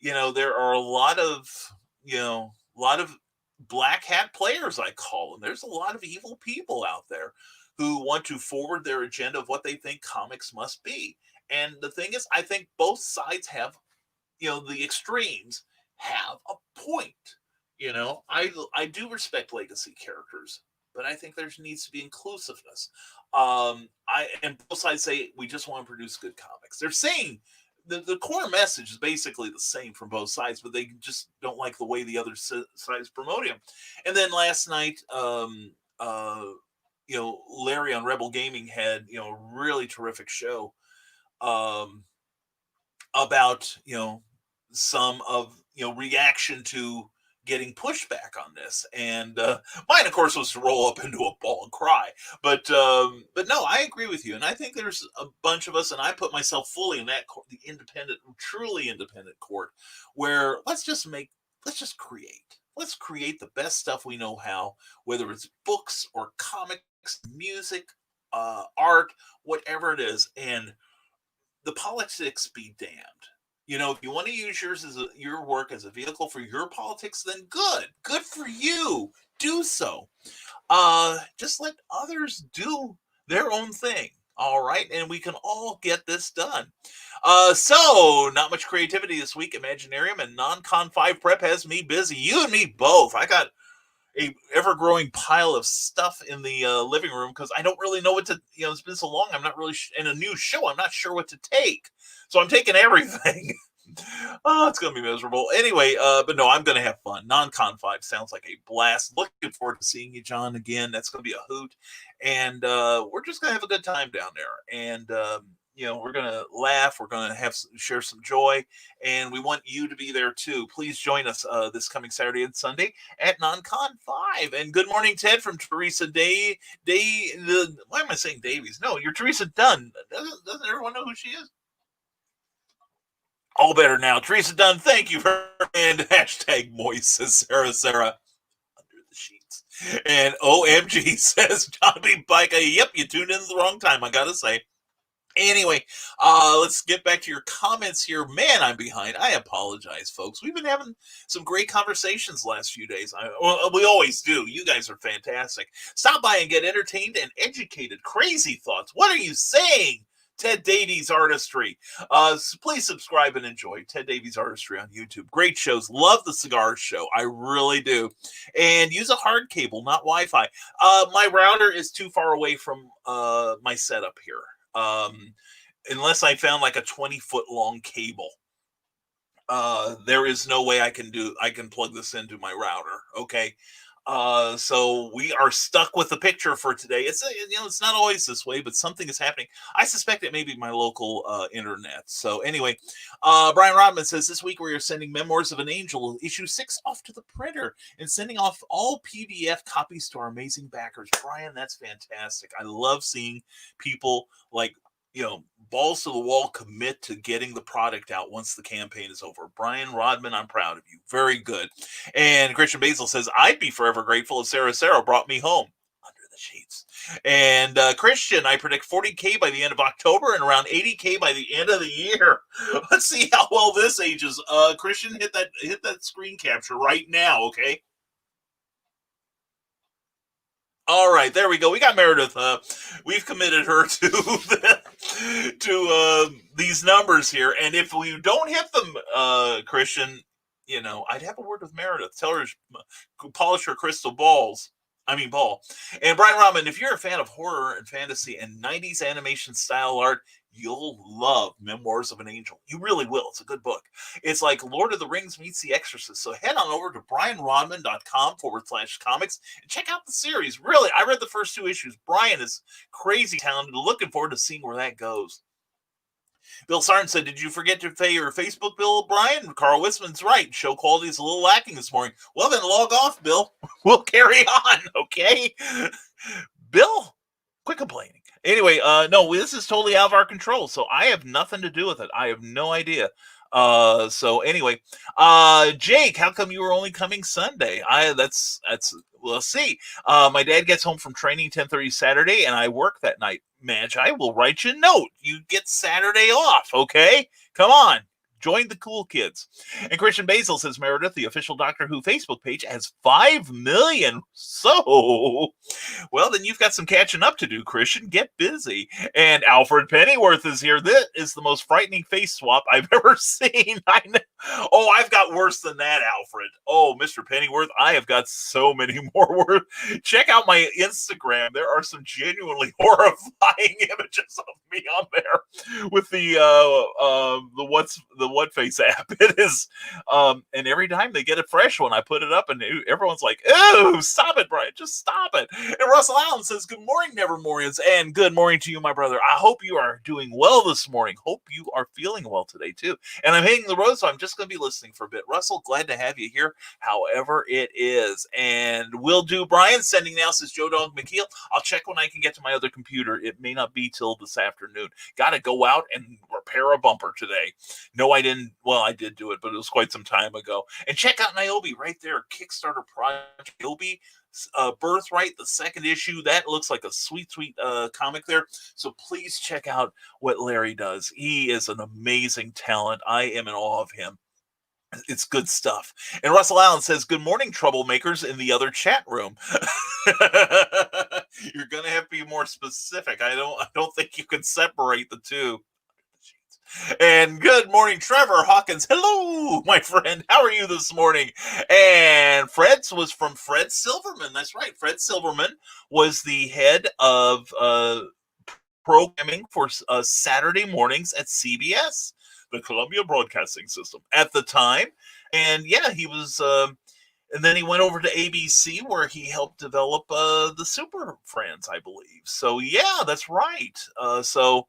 there are a lot of black hat players, I call them. There's a lot of evil people out there who want to forward their agenda of what they think comics must be. And the thing is, I think both sides have, the extremes have a point. I do respect legacy characters, but I think there needs to be inclusiveness. And both sides say we just want to produce good comics. They're saying the core message is basically the same from both sides, but they just don't like the way the other side's promoting them. And then last night, Larry on Rebel Gaming had, a really terrific show about, some of, reaction to getting pushback on this. And mine, of course, was to roll up into a ball and cry. But no, I agree with you. And I think there's a bunch of us, and I put myself fully in that court, the independent, truly independent court, where let's just create. Let's create the best stuff we know how, whether it's books or comics, music, art, whatever it is. And the politics be damned. If you want to use your work as a vehicle for your politics, then good for you. Do so. Just let others do their own thing. All right. And we can all get this done. So not much creativity this week. Imaginarium and non-con 5 prep has me busy. You and me both. I got a ever-growing pile of stuff in the living room because I don't really know what to, it's been so long. I'm not really in a new show. I'm not sure what to take. So I'm taking everything. Oh, it's going to be miserable. Anyway, but no, I'm going to have fun. Non-con 5 sounds like a blast. Looking forward to seeing you, John, again. That's going to be a hoot. And we're just going to have a good time down there. And, we're going to laugh. We're going to share some joy. And we want you to be there, too. Please join us this coming Saturday and Sunday at Non-Con 5. And good morning, Ted, from Teresa Why am I saying Davies? No, you're Teresa Dunn. Doesn't everyone know who she is? All better now. Teresa Dunn, thank you for and hashtag moist, says Sarah under the sheets. And OMG says John B. Bike. Yep, you tuned in at the wrong time, I gotta say. Anyway, let's get back to your comments here. Man, I'm behind. I apologize, folks. We've been having some great conversations the last few days. We always do. You guys are fantastic. Stop by and get entertained and educated. Crazy thoughts. What are you saying? Ted Davies Artistry. Please subscribe and enjoy Ted Davies Artistry on YouTube. Great shows. Love the cigar show. I really do. And use a hard cable, not Wi-Fi. My router is too far away from my setup here. Unless I found like a 20-foot long cable. There is no way I can plug this into my router. Okay. So we are stuck with the picture for today. It's it's not always this way, but something is happening. I suspect it may be my local internet. So anyway, Brian Rodman says this week we are sending Memoirs of an Angel issue 6 off to the printer and sending off all PDF copies to our amazing backers. Brian, that's fantastic. I love seeing people like balls to the wall commit to getting the product out once the campaign is over. Brian Rodman, I'm proud of you. Very good. And Christian Basil says, I'd be forever grateful if Sarah brought me home. Under the sheets. And Christian, I predict 40K by the end of October and around 80K by the end of the year. Let's see how well this ages. Christian, hit that screen capture right now, okay? All right, there we go. We got Meredith. We've committed her to these numbers here, and if we don't hit them, Christian, I'd have a word with Meredith. Tell her to polish her crystal ball. And Brian Rahman, if you're a fan of horror and fantasy and 90s animation style art, you'll love Memoirs of an Angel. You really will. It's a good book. It's like Lord of the Rings meets The Exorcist. So head on over to brianrodman.com/comics and check out the series. Really, I read the first 2 issues. Brian is crazy talented. Looking forward to seeing where that goes. Bill Sarn said, did you forget to pay your Facebook bill, Brian? Carl Wisman's right. Show quality is a little lacking this morning. Well, then log off, Bill. We'll carry on, okay? Bill, quit complaining. Anyway, no, this is totally out of our control, so I have nothing to do with it. I have no idea. So anyway, Jake, how come you were only coming Sunday? We'll see. My dad gets home from training 10:30 Saturday, and I work that night. Madge, I will write you a note. You get Saturday off, okay? Come on. Join the cool kids. And Christian Basil says, Meredith, the official Doctor Who Facebook page has 5 million. So, well, then you've got some catching up to do, Christian. Get busy. And Alfred Pennyworth is here. This is the most frightening face swap I've ever seen. I know. Oh, I've got worse than that, Alfred. Oh, Mr. Pennyworth, I have got so many more words. Check out my Instagram. There are some genuinely horrifying images of me on there with the What Face app. It is, and every time they get a fresh one, I put it up, and everyone's like, "Oh, stop it, Brian! Just stop it!" And Russell Allen says, "Good morning, Nevermorians, and good morning to you, my brother. I hope you are doing well this morning. Hope you are feeling well today too. And I'm hitting the road, so I'm just going to be listening for a bit. Russell, glad to have you here. However it is, and will do. Brian sending now says Joe Dog McKeel. I'll check when I can get to my other computer. It may not be till this afternoon. Got to go out and repair a bumper today. No, I didn't. Well, I did do it, but it was quite some time ago. And check out Niobe right there. Kickstarter project. Niobe, Birthright, the second issue. That looks like a sweet comic there. So please check out what Larry does. He is an amazing talent. I am in awe of him. It's good stuff. And Russell Allen says, good morning, troublemakers in the other chat room. You're going to have to be more specific. I don't think you can separate the two. And good morning, Trevor Hawkins. Hello, my friend. How are you this morning? And Fred's was from Fred Silverman. That's right. Fred Silverman was the head of programming for Saturday mornings at CBS, the Columbia Broadcasting System at the time. And yeah, he was, and then he went over to ABC where he helped develop the Super Friends, I believe. So yeah, that's right. So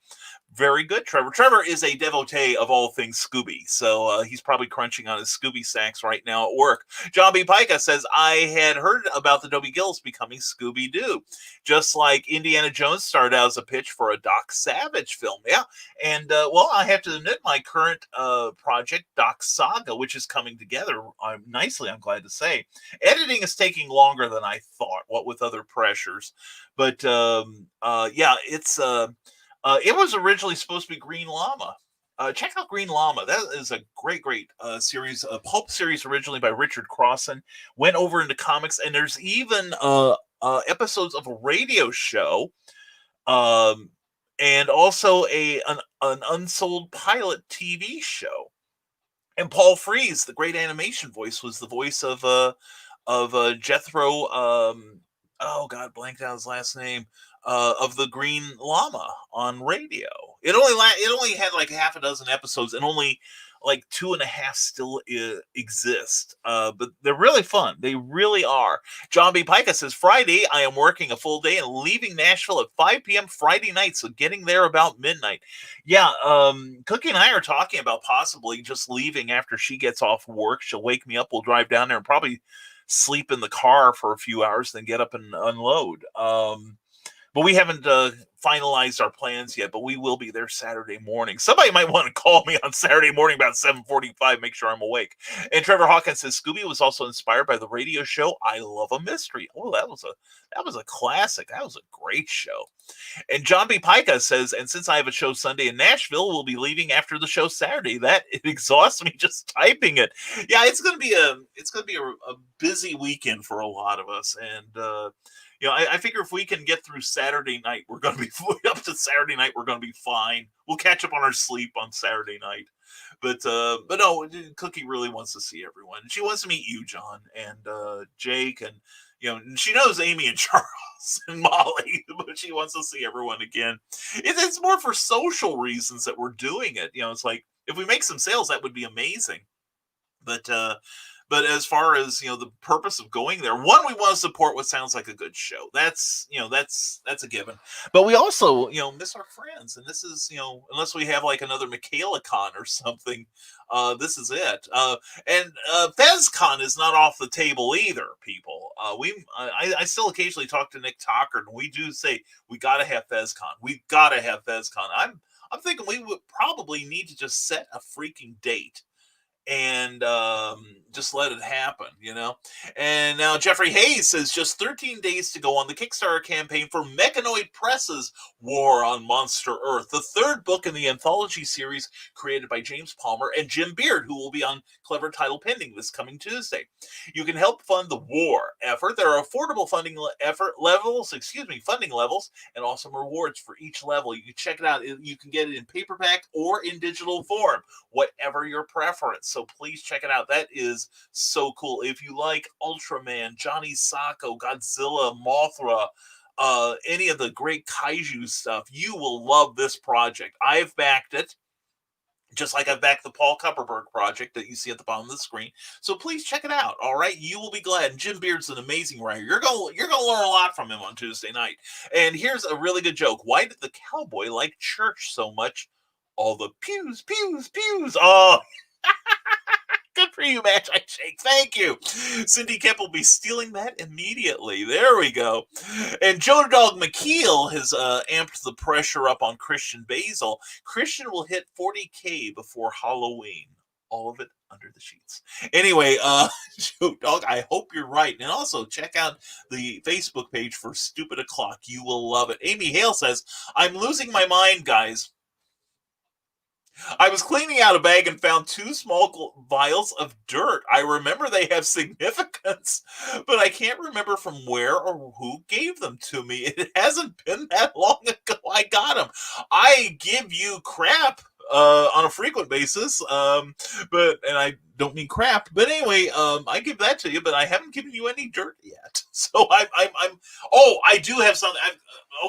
very good, Trevor. Trevor is a devotee of all things Scooby, so he's probably crunching on his Scooby snacks right now at work. John B. Pica says, I had heard about the Dobie Gills becoming Scooby-Doo, just like Indiana Jones started out as a pitch for a Doc Savage film. Yeah, and well, I have to admit, my current project, Doc Saga, which is coming together nicely, I'm glad to say. Editing is taking longer than I thought, what with other pressures. But yeah, it's... it was originally supposed to be Green Llama. Check out Green Llama. That is a great series, a pulp series originally by Richard Crossan. Went over into comics, and there's even episodes of a radio show, and also an unsold pilot TV show. And Paul Frees, the great animation voice, was the voice of Jethro. Oh God, blanked out his last name. Of the Green Llama on radio. It only had like half a dozen episodes, and only like 2.5 still exist. But they're really fun. They really are. John B. Pica says, Friday, I am working a full day and leaving Nashville at 5 p.m. Friday night, so getting there about midnight. Yeah, Cookie and I are talking about possibly just leaving after she gets off work. She'll wake me up. We'll drive down there and probably sleep in the car for a few hours, then get up and unload. But we haven't finalized our plans yet, but we will be there Saturday morning. Somebody might want to call me on Saturday morning about 7:45, make sure I'm awake. And Trevor Hawkins says Scooby was also inspired by the radio show I Love a Mystery. Oh, that was a classic. That was a great show. And John B. Pica says, and since I have a show Sunday in Nashville, we'll be leaving after the show Saturday. That it exhausts me just typing it. Yeah, it's gonna be a busy weekend for a lot of us. And I figure if we can get through Saturday night, we're going to be up to Saturday night. We're going to be fine. We'll catch up on our sleep on Saturday night. But no, Cookie really wants to see everyone. She wants to meet you, John, and Jake, and she knows Amy and Charles and Molly, but she wants to see everyone again. It's more for social reasons that we're doing it. It's like if we make some sales, that would be amazing. But as far as the purpose of going there, one, we want to support what sounds like a good show. That's a given. But we also miss our friends, and this is unless we have like another MichaelaCon or something, this is it. And FezCon is not off the table either, people. I still occasionally talk to Nick Talker, and we do say we got to have FezCon. We got to have FezCon. I'm thinking we would probably need to just set a freaking date and just let it happen, And now Jeffrey Hayes says just 13 days to go on the Kickstarter campaign for Mechanoid Press's War on Monster Earth, the third book in the anthology series created by James Palmer and Jim Beard, who will be on Clever Title Pending this coming Tuesday. You can help fund the war effort. There are affordable funding levels, and awesome rewards for each level. You can check it out. You can get it in paperback or in digital form, whatever your preference. So please check it out. That is so cool. If you like Ultraman, Johnny Sacco, Godzilla, Mothra, any of the great kaiju stuff, you will love this project. I've backed it, just like I've backed the Paul Kupperberg project that you see at the bottom of the screen. So please check it out. All right, you will be glad. And Jim Beard's an amazing writer. You're gonna learn a lot from him on Tuesday night. And here's a really good joke. Why did the cowboy like church so much? All the pews, pews, pews. Oh. Good for you, Match I Shake. Thank you. Cindy Kemp will be stealing that immediately. There we go. And Joe Dog McKeel has amped the pressure up on Christian Basil. Christian will hit 40K before Halloween. All of it under the sheets. Anyway, Joe Dog, I hope you're right. And also check out the Facebook page for Stupid O'Clock. You will love it. Amy Hale says, I'm losing my mind, guys. I was cleaning out a bag and found 2 small vials of dirt. I remember they have significance, but I can't remember from where or who gave them to me. It hasn't been that long ago I got them. I give you crap on a frequent basis, and I don't mean crap, but anyway, I give that to you, but I haven't given you any dirt yet. So I do have something.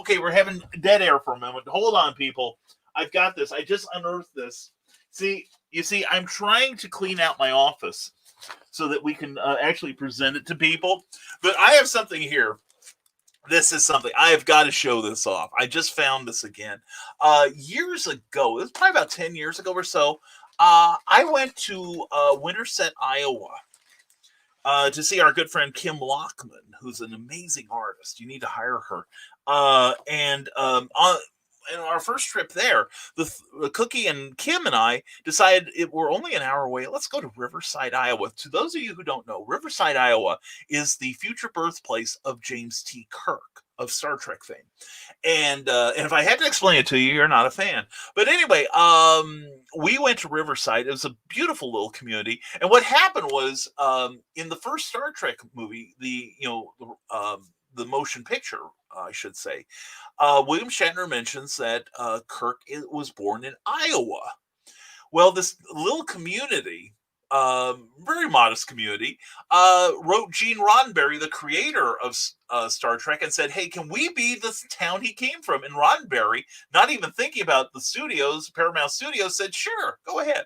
Okay, we're having dead air for a moment. Hold on, people. I've got this. I just unearthed this. You see, I'm trying to clean out my office so that we can actually present it to people. But I have something here. This is something. I have got to show this off. I just found this again. Years ago, it was probably about 10 years ago or so, I went to Winterset, Iowa, to see our good friend Kim Lockman, who's an amazing artist. You need to hire her. In our first trip there, the Cookie and Kim and I decided we're only an hour away. Let's go to Riverside, Iowa. To those of you who don't know, Riverside, Iowa is the future birthplace of James T. Kirk of Star Trek fame. And if I had to explain it to you, you're not a fan. But anyway, we went to Riverside. It was a beautiful little community. And what happened was, in the first Star Trek movie, the motion picture, I should say, William Shatner mentions that Kirk was born in Iowa. Well, this little community, very modest community, wrote Gene Roddenberry, the creator of Star Trek, and said, hey, can we be the town he came from? And Roddenberry, not even thinking about the studios, Paramount Studios, said, sure, go ahead.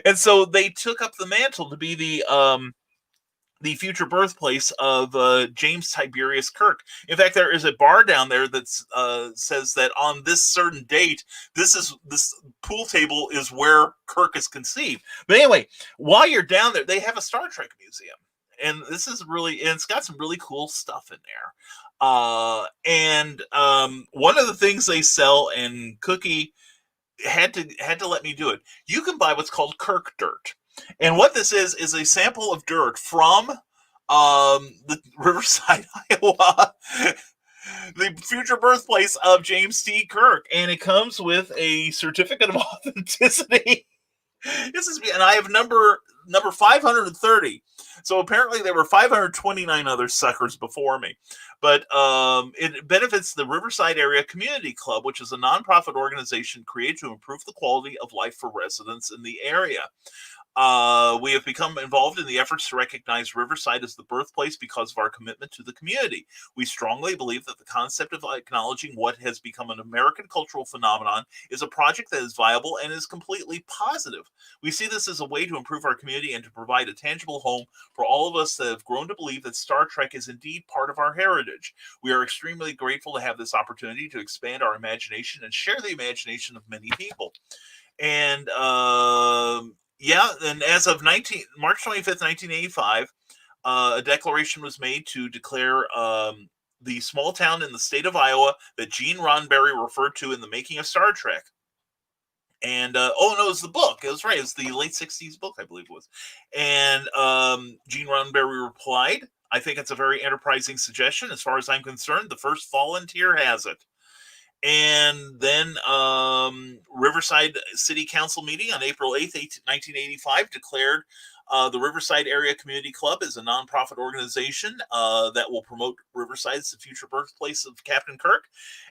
And so they took up the mantle to be the future birthplace of James Tiberius Kirk. In fact, there is a bar down there that says that on this certain date, this pool table is where Kirk is conceived. But anyway, while you're down there, they have a Star Trek museum. and this is really, and it's got some really cool stuff in there. One of the things they sell, and Cookie had to let me do it. You can buy what's called Kirk dirt, and what this is a sample of dirt from the Riverside, Iowa, the future birthplace of James T. Kirk, and it comes with a certificate of authenticity. And I have number 530. So apparently there were 529 other suckers before me. But it benefits the Riverside Area Community Club, which is a nonprofit organization created to improve the quality of life for residents in the area. We have become involved in the efforts to recognize Riverside as the birthplace because of our commitment to the community. We strongly believe that the concept of acknowledging what has become an American cultural phenomenon is a project that is viable and is completely positive. We see this as a way to improve our community and to provide a tangible home for all of us that have grown to believe that Star Trek is indeed part of our heritage. We are extremely grateful to have this opportunity to expand our imagination and share the imagination of many people. And yeah, and as of March 25th, 1985, a declaration was made to declare the small town in the state of Iowa that Gene Roddenberry referred to in the making of Star Trek. And oh no, it was the book. It was right. It was the late 60s book, I believe it was. And Gene Roddenberry replied, "I think it's a very enterprising suggestion. As far as I'm concerned, the first volunteer has it." And then Riverside City Council meeting on April 8th, 1985 declared the Riverside Area Community Club is a nonprofit organization that will promote Riverside as the future birthplace of Captain Kirk.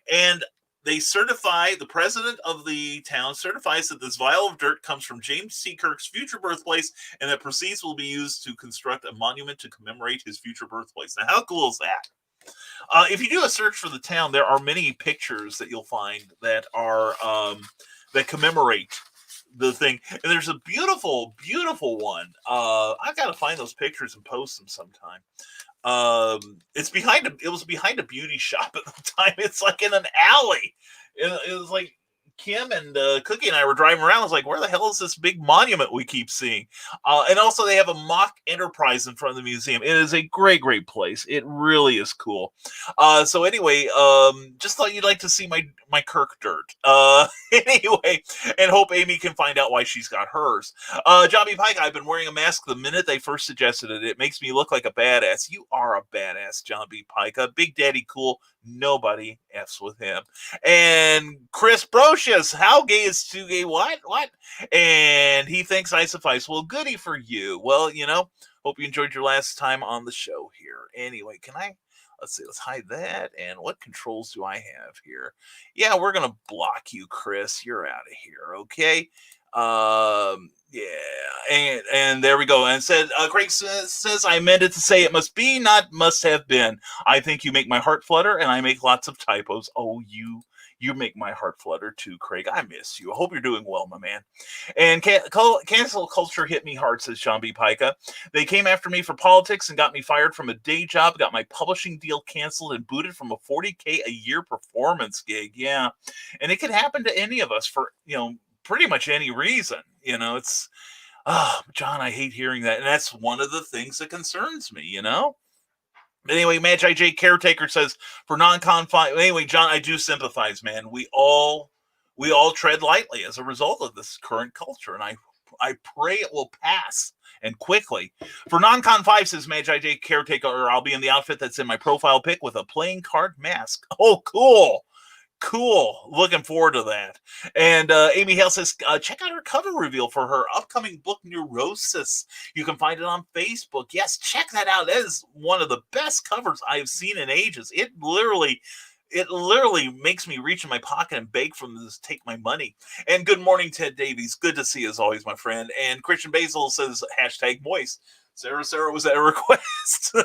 And they certify, the president of the town certifies that this vial of dirt comes from James T. Kirk's future birthplace, and that proceeds will be used to construct a monument to commemorate his future birthplace. Now, how cool is that? If you do a search for the town, there are many pictures that you'll find that are that commemorate the thing. And there's a beautiful, beautiful one. I've got to find those pictures and post them sometime. It was behind a beauty shop at the time. It's like in an alley. It was like Kim and Cookie and I were driving around. I was like, where the hell is this big monument we keep seeing? And also they have a mock Enterprise in front of the museum. It is a great, great place. It really is cool. So anyway, just thought you'd like to see my Kirk dirt. Anyway, and hope Amy can find out why she's got hers. John B. Pike, I've been wearing a mask the minute they first suggested it. It makes me look like a badass. You are a badass, John B. Pike. Big Daddy Cool. Nobody F's with him. And Chris Brocious, how gay is too gay? What? And he thinks I suffice. Well, goody for you. Well, hope you enjoyed your last time on the show here. Anyway, let's see, let's hide that. And what controls do I have here? Yeah, we're going to block you, Chris. You're out of here, okay? Yeah, and there we go. And said Craig says I meant it to say it must be, not must have been. I think you make my heart flutter, and I make lots of typos. Oh, you make my heart flutter too, Craig. I miss you. I hope you're doing well, my man. And cancel culture hit me hard, says Sean B. Pica. They came after me for politics and got me fired from a day job, got my publishing deal canceled, and booted from a $40K a year performance gig. Yeah, and it could happen to any of us for pretty much any reason. It's John, I hate hearing that, and that's one of the things that concerns me. Anyway, Magi J Caretaker says for non-confined. Anyway, John, I do sympathize, man. We all tread lightly as a result of this current culture, and I pray it will pass and quickly. For non-con 5, says Magi J Caretaker, I'll be in the outfit that's in my profile pic with a playing card mask. Oh, cool. Looking forward to that. And Amy Hale says, check out her cover reveal for her upcoming book, Neurosis. You can find it on Facebook. Yes, check that out. That is one of the best covers I have seen in ages. It literally makes me reach in my pocket and beg for them to take my money. And good morning, Ted Davies. Good to see you as always, my friend. And Christian Basil says, #moist. Sarah was that a request?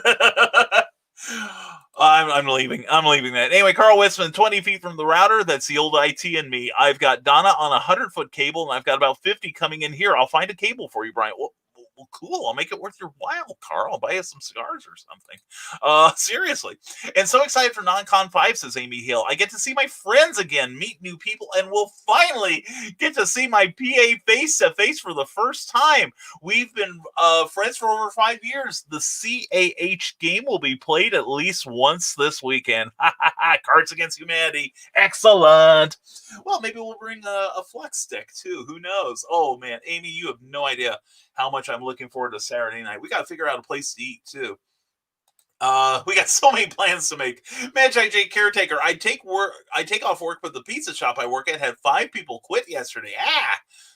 I'm leaving that. Anyway, Carl Witzman, 20 feet from the router. That's the old IT in me. I've got Donna on a 100-foot cable, and I've got about 50 coming in here. I'll find a cable for you, Brian. Well, cool. I'll make it worth your while, Carl. I'll buy you some cigars or something. Seriously. And so excited for Non-Con 5, says Amy Hill. I get to see my friends again, meet new people, and we'll finally get to see my PA face-to-face for the first time. We've been friends for over 5 years. The CAH game will be played at least once this weekend. Cards Against Humanity. Excellent. Well, maybe we'll bring a flex stick, too. Who knows? Oh, man. Amy, you have no idea how much I'm looking forward to Saturday night. We got to figure out a place to eat, too. We got so many plans to make. Magi J Caretaker. I take off work, but the pizza shop I work at had 5 people quit yesterday.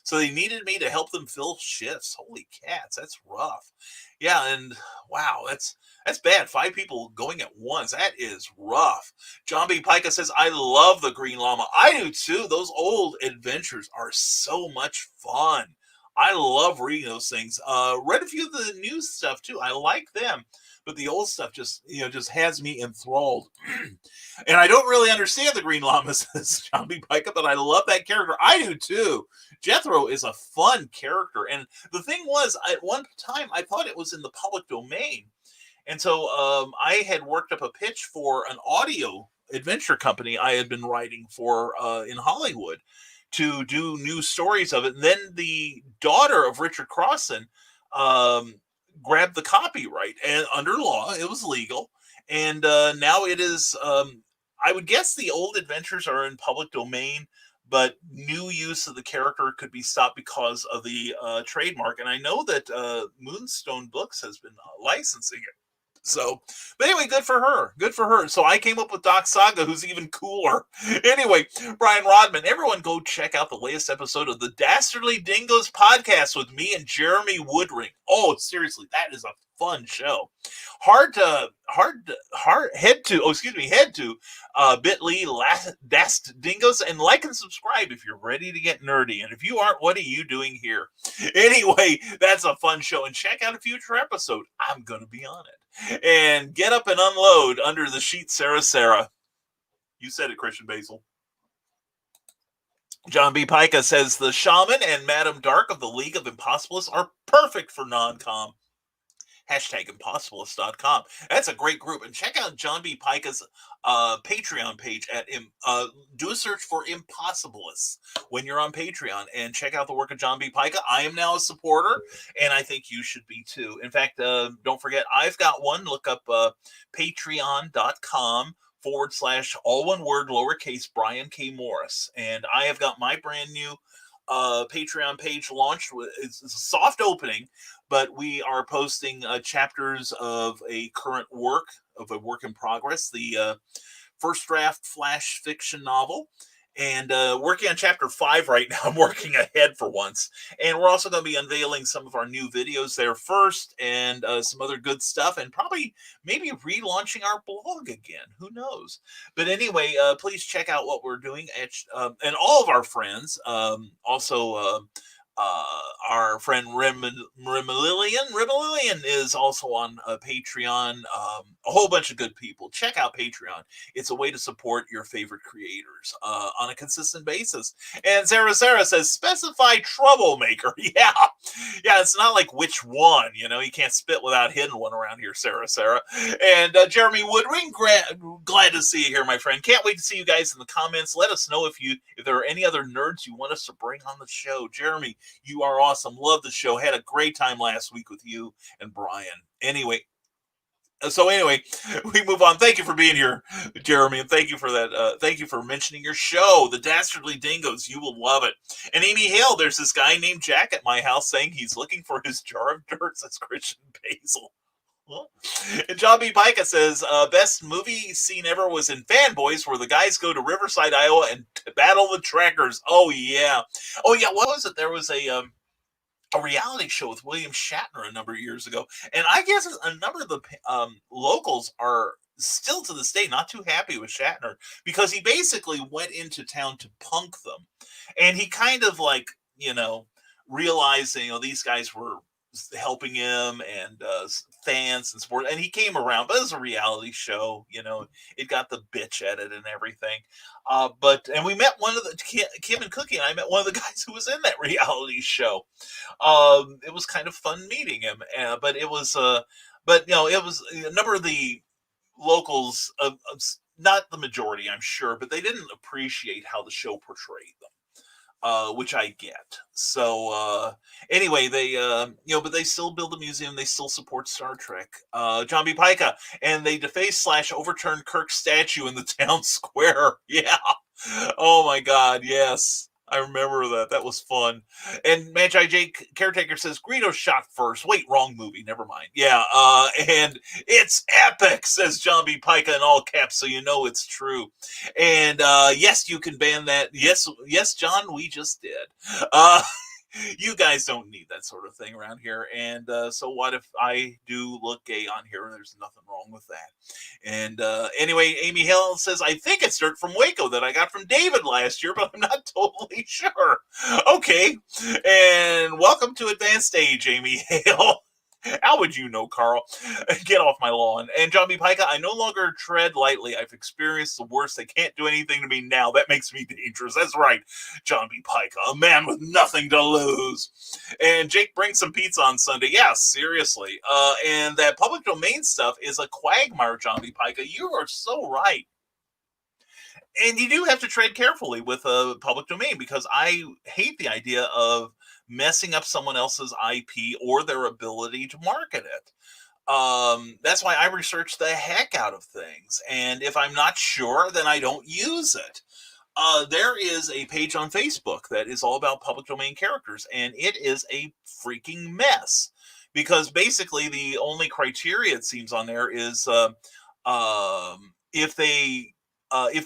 So they needed me to help them fill shifts. Holy cats, that's rough. Yeah, and wow, that's bad. 5 people going at once. That is rough. John B. Pica says, I love the Green Llama. I do too. Those old adventures are so much fun. I love reading those things. Read a few of the new stuff too. I like them. But the old stuff just has me enthralled. And I don't really understand the Green Llama, says John B. Pica, but I love that character. I do too. Jethro is a fun character. And the thing was, at one time, I thought it was in the public domain. And so I had worked up a pitch for an audio adventure company I had been writing for in Hollywood to do new stories of it. And then the daughter of Richard Crossan grabbed the copyright, and under law it was legal, and now it is I would guess the old adventures are in public domain, but new use of the character could be stopped because of the trademark. And I know that Moonstone Books has been licensing it. So, but anyway, good for her. Good for her. So I came up with Doc Saga, who's even cooler. Anyway, Brian Rodman, everyone go check out the latest episode of the Dastardly Dingoes podcast with me and Jeremy Woodring. Oh, seriously, that is a fun show. Head to bit.ly Dast Dingoes and like and subscribe if you're ready to get nerdy. And if you aren't, what are you doing here? Anyway, that's a fun show. And check out a future episode. I'm going to be on it. And get up and unload under the sheet, Sarah. You said it, Christian Basil. John B. Pica says the Shaman and Madame Dark of the League of Impossibilists are perfect for non-com. #impossibilist.com. That's a great group. And check out John B. Pica's Patreon page at do a search for Impossibilists when you're on Patreon, and check out the work of John B. Pica. I am now a supporter, and I think you should be too. In fact, don't forget, I've got one. Look up patreon.com / all one word lowercase Brian K. Morris. And I have got my brand new Patreon page launched. It's a soft opening, but we are posting chapters of a current work, of a work in progress, the first draft flash fiction novel, and working on chapter 5 right now. I'm working ahead for once, and we're also going to be unveiling some of our new videos there first, and some other good stuff, and probably maybe relaunching our blog again. Who knows? But anyway, please check out what we're doing, and all of our friends. Also, our friend Rimillion is also on Patreon. A whole bunch of good people. Check out Patreon. It's a way to support your favorite creators on a consistent basis. And Sarah says, specify troublemaker. Yeah. It's not like which one. You can't spit without hitting one around here, Sarah. And Jeremy Woodring, glad to see you here, my friend. Can't wait to see you guys in the comments. Let us know if there are any other nerds you want us to bring on the show. Jeremy, you are awesome. Love the show. Had a great time last week with you and Brian. Anyway, we move on. Thank you for being here, Jeremy, and thank you for that. Thank you for mentioning your show, The Dastardly Dingoes. You will love it. And Amy Hale, there's this guy named Jack at my house saying he's looking for his jar of dirt. Says Christian Basil. And John B. Pica says, best movie scene ever was in Fanboys, where the guys go to Riverside, Iowa, and battle the trekkers. Oh yeah. What was it? There was a reality show with William Shatner a number of years ago, and I guess a number of the locals are still to this day not too happy with Shatner, because he basically went into town to punk them, and he kind of realized these guys were helping him and fans and support. And he came around, but it was a reality show. It got the bitch edit and everything. And we met one of the Kim and Cookie, and I met one of the guys who was in that reality show. It was kind of fun meeting him, but it was it was a number of the locals, not the majority, I'm sure, but they didn't appreciate how the show portrayed them, which I get. So anyway, they but they still build a museum. They still support Star Trek. John B. Pica, and they defaced / overturned Kirk's statue in the town square. Yeah. Oh my God. Yes. I remember that. That was fun. And Magi J Caretaker says Greedo shot first. Wait, wrong movie. Never mind. Yeah. And it's epic, says John B. Pica in all caps, so you know it's true. And yes, you can ban that. Yes, John, we just did. You guys don't need that sort of thing around here. And so what if I do look gay on here? There's nothing wrong with that. And anyway, Amy Hill says, I think it's dirt from Waco that I got from David last year, but I'm not totally sure. Okay. And welcome to Advanced Age, Amy Hale. How would you know, Carl? Get off my lawn. And John B. Pica, I no longer tread lightly. I've experienced the worst. They can't do anything to me now. That makes me dangerous. That's right, John B. Pica, a man with nothing to lose. And Jake brings some pizza on Sunday. Yeah, seriously. And that public domain stuff is a quagmire, John B. Pica. You are so right. And you do have to tread carefully with a public domain, because I hate the idea of messing up someone else's IP or their ability to market it. That's why I research the heck out of things. And if I'm not sure, then I don't use it. There is a page on Facebook that is all about public domain characters, and it is a freaking mess. Because basically the only criteria, it seems, on there is if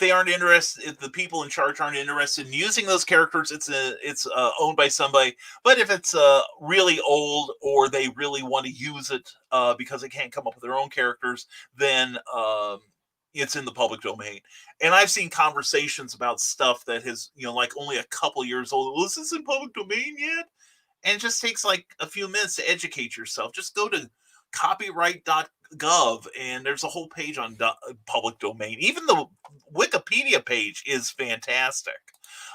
they aren't interested, if the people in charge aren't interested in using those characters, it's owned by somebody. But if it's really old, or they really want to use it because they can't come up with their own characters, then it's in the public domain. And I've seen conversations about stuff that has, like only a couple years old. Well, is this in public domain yet? And it just takes like a few minutes to educate yourself. Just go to copyright.gov, and there's a whole page on public domain. Even the Wikipedia page is fantastic.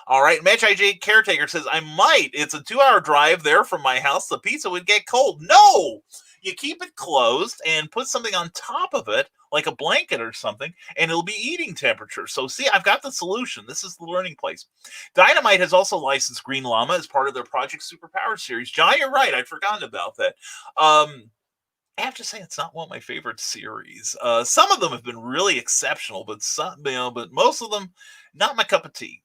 All right, Match IJ Caretaker says, I might. It's a 2-hour drive there from my house. The pizza would get cold. No! You keep it closed and put something on top of it, like a blanket or something, and it'll be eating temperature. So see, I've got the solution. This is the learning place. Dynamite has also licensed Green Llama as part of their Project Superpower series. John, you're right. I'd forgotten about that. I have to say, it's not one of my favorite series. Some of them have been really exceptional, but but most of them, not my cup of tea.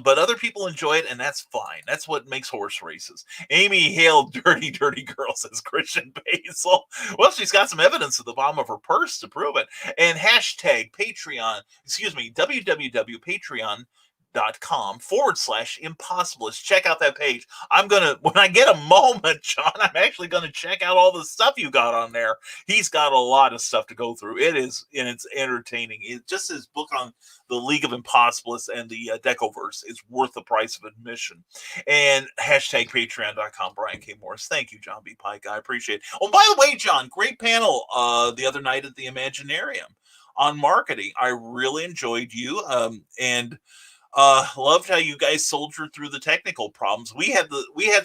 But other people enjoy it, and that's fine. That's what makes horse races. Amy Hale, dirty girl, says Christian Basil. Well, she's got some evidence at the bottom of her purse to prove it. And hashtag Patreon, www.patreon.com/impossibilist. Check out that page. When I get a moment, John, I'm actually gonna check out all the stuff you got on there. He's got a lot of stuff to go through. It's entertaining. Just his book on the League of Impossibilists and the Decoverse is worth the price of admission. And hashtag patreon.com, Brian K. Morris. Thank you, John B. Pike. I appreciate it. Oh, by the way, John, great panel the other night at the Imaginarium on marketing. I really enjoyed you. And loved how you guys soldiered through the technical problems. We had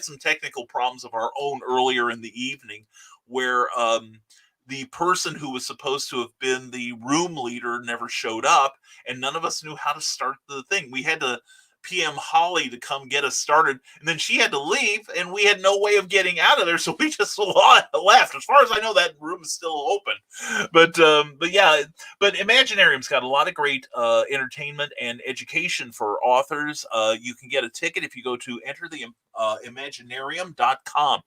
some technical problems of our own earlier in the evening, where the person who was supposed to have been the room leader never showed up, and none of us knew how to start the thing. We had to PM Holly to come get us started, and then she had to leave, and we had no way of getting out of there, so we just left. As far as I know, that room is still open. But yeah, but Imaginarium's got a lot of great entertainment and education for authors. You can get a ticket if you go to entertheimaginarium.com.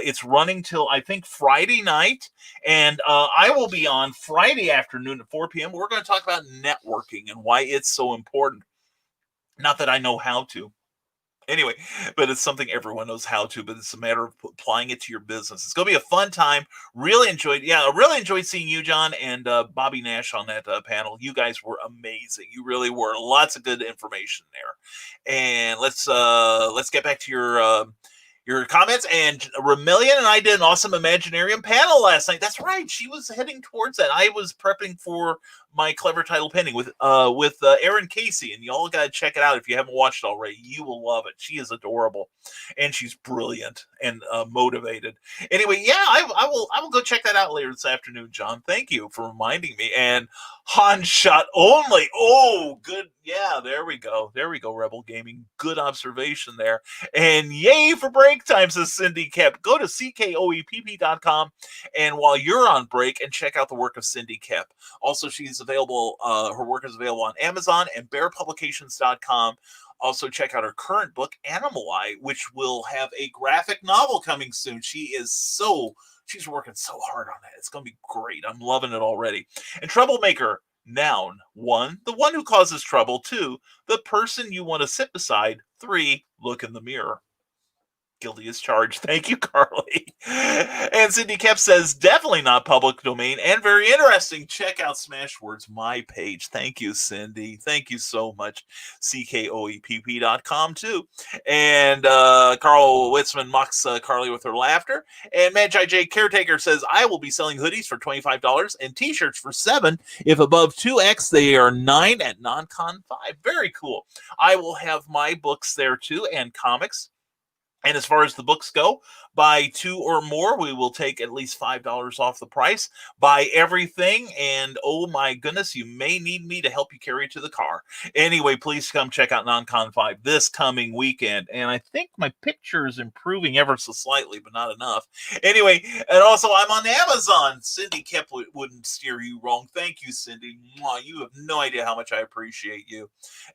It's running till, I think, Friday night, and I will be on Friday afternoon at 4 p.m. We're going to talk about networking and why it's so important. Not that I know how to. Anyway, but it's something everyone knows how to, but it's a matter of applying it to your business. It's going to be a fun time. Really enjoyed seeing you, John, and Bobby Nash on that panel. You guys were amazing. You really were. Lots of good information there. And let's get back to your comments. And Remillion and I did an awesome Imaginarium panel last night. That's right. She was heading towards that. I was prepping for my clever title pending with Erin Casey, and y'all got to check it out if you haven't watched it already. You will love it. She is adorable, and she's brilliant and motivated. Anyway, yeah, I will go check that out later this afternoon, John. Thank you for reminding me. And Han shot only. Oh, good. Yeah, there we go. There we go, Rebel Gaming. Good observation there. And yay for break time, says Cindy Kep. Go to CKOEPP.com, and while you're on break, and check out the work of Cindy Kep. Also, she's available, her work is available on Amazon and bearpublications.com. Also, check out her current book, Animal Eye, which will have a graphic novel coming soon. She's working so hard on that. It's going to be great. I'm loving it already. And Troublemaker, noun. 1, the one who causes trouble. 2, the person you want to sit beside. 3, look in the mirror. Guilty as charged. Thank you, Carly. And Cindy Kep says, definitely not public domain and very interesting. Check out Smashwords, my page. Thank you, Cindy. Thank you so much. CKOEPP.com, too. And Carl Witzman mocks Carly with her laughter. And Magi J Caretaker says, I will be selling hoodies for $25 and t-shirts for $7. If above 2X, they are $9 at NonCon 5. Very cool. I will have my books there, too, and comics. And as far as the books go, buy 2 or more, we will take at least $5 off the price. Buy everything, and oh my goodness, you may need me to help you carry it to the car. Anyway, please come check out NonCon 5 this coming weekend. And I think my picture is improving ever so slightly, but not enough. Anyway, and also I'm on Amazon. Cindy Kep wouldn't steer you wrong. Thank you, Cindy. Mwah, you have no idea how much I appreciate you.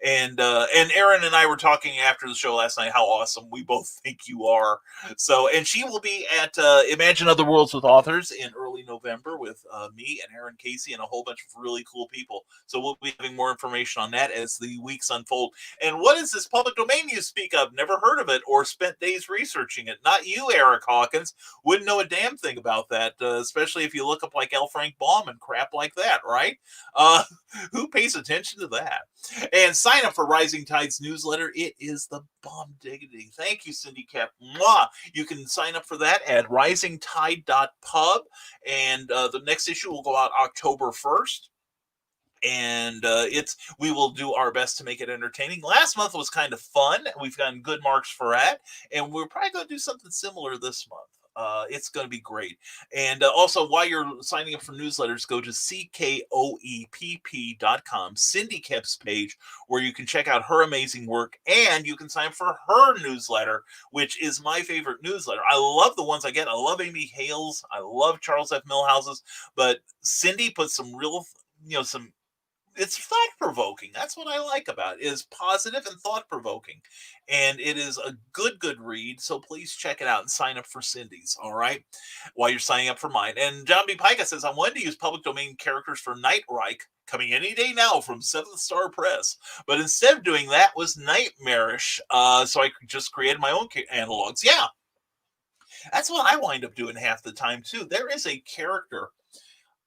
And Aaron and I were talking after the show last night how awesome we both think you are. So, and she will be at Imagine Other Worlds with Authors in early November with me and Erin Casey and a whole bunch of really cool people. So we'll be having more information on that as the weeks unfold. And what is this public domain you speak of? Never heard of it or spent days researching it. Not you, Eric Hawkins. Wouldn't know a damn thing about that, especially if you look up like L. Frank Baum and crap like that, right? Who pays attention to that? And sign up for Rising Tide's newsletter. It is the bomb diggity. Thank you, Cindy Kep. Mwah. You can sign up for that at risingtide.pub. And the next issue will go out October 1st. And we will do our best to make it entertaining. Last month was kind of fun. We've gotten good marks for that. And we're probably going to do something similar this month. It's going to be great. And also, while you're signing up for newsletters, go to CKOEPP.com, Cindy Kep's page, where you can check out her amazing work, and you can sign up for her newsletter, which is my favorite newsletter. I love the ones I get. I love Amy Hales. I love Charles F. Millhouse's, but Cindy puts some real, it's thought-provoking. That's what I like about it, is positive and thought-provoking. And it is a good read, so please check it out and sign up for Cindy's, all right, while you're signing up for mine. And John B. Pica says, I wanted to use public domain characters for Nightreich, coming any day now from 7th Star Press. But instead of doing that was nightmarish, so I just created my own analogs. Yeah, that's what I wind up doing half the time, too. There is a character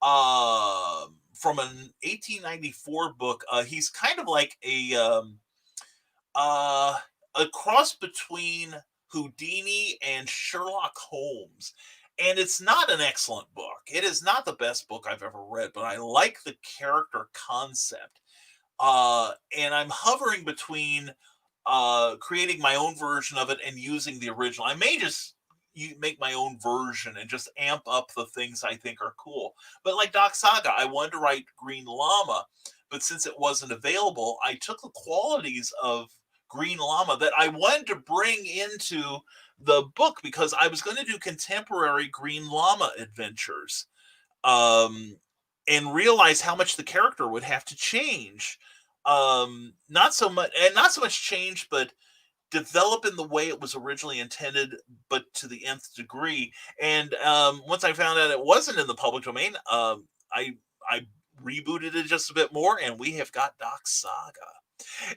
from an 1894 book. He's kind of like a cross between Houdini and Sherlock Holmes. And it's not an excellent book. It is not the best book I've ever read, but I like the character concept. And I'm hovering between creating my own version of it and using the original. I may just make my own version and just amp up the things I think are cool. But like Doc Saga, I wanted to write Green Llama, but since it wasn't available, I took the qualities of Green Llama that I wanted to bring into the book, because I was going to do contemporary Green Llama adventures, and realize how much the character would have to change. Not so much change, but develop in the way it was originally intended, but to the nth degree. And once I found out it wasn't in the public domain, I rebooted it just a bit more, and we have got Doc Saga.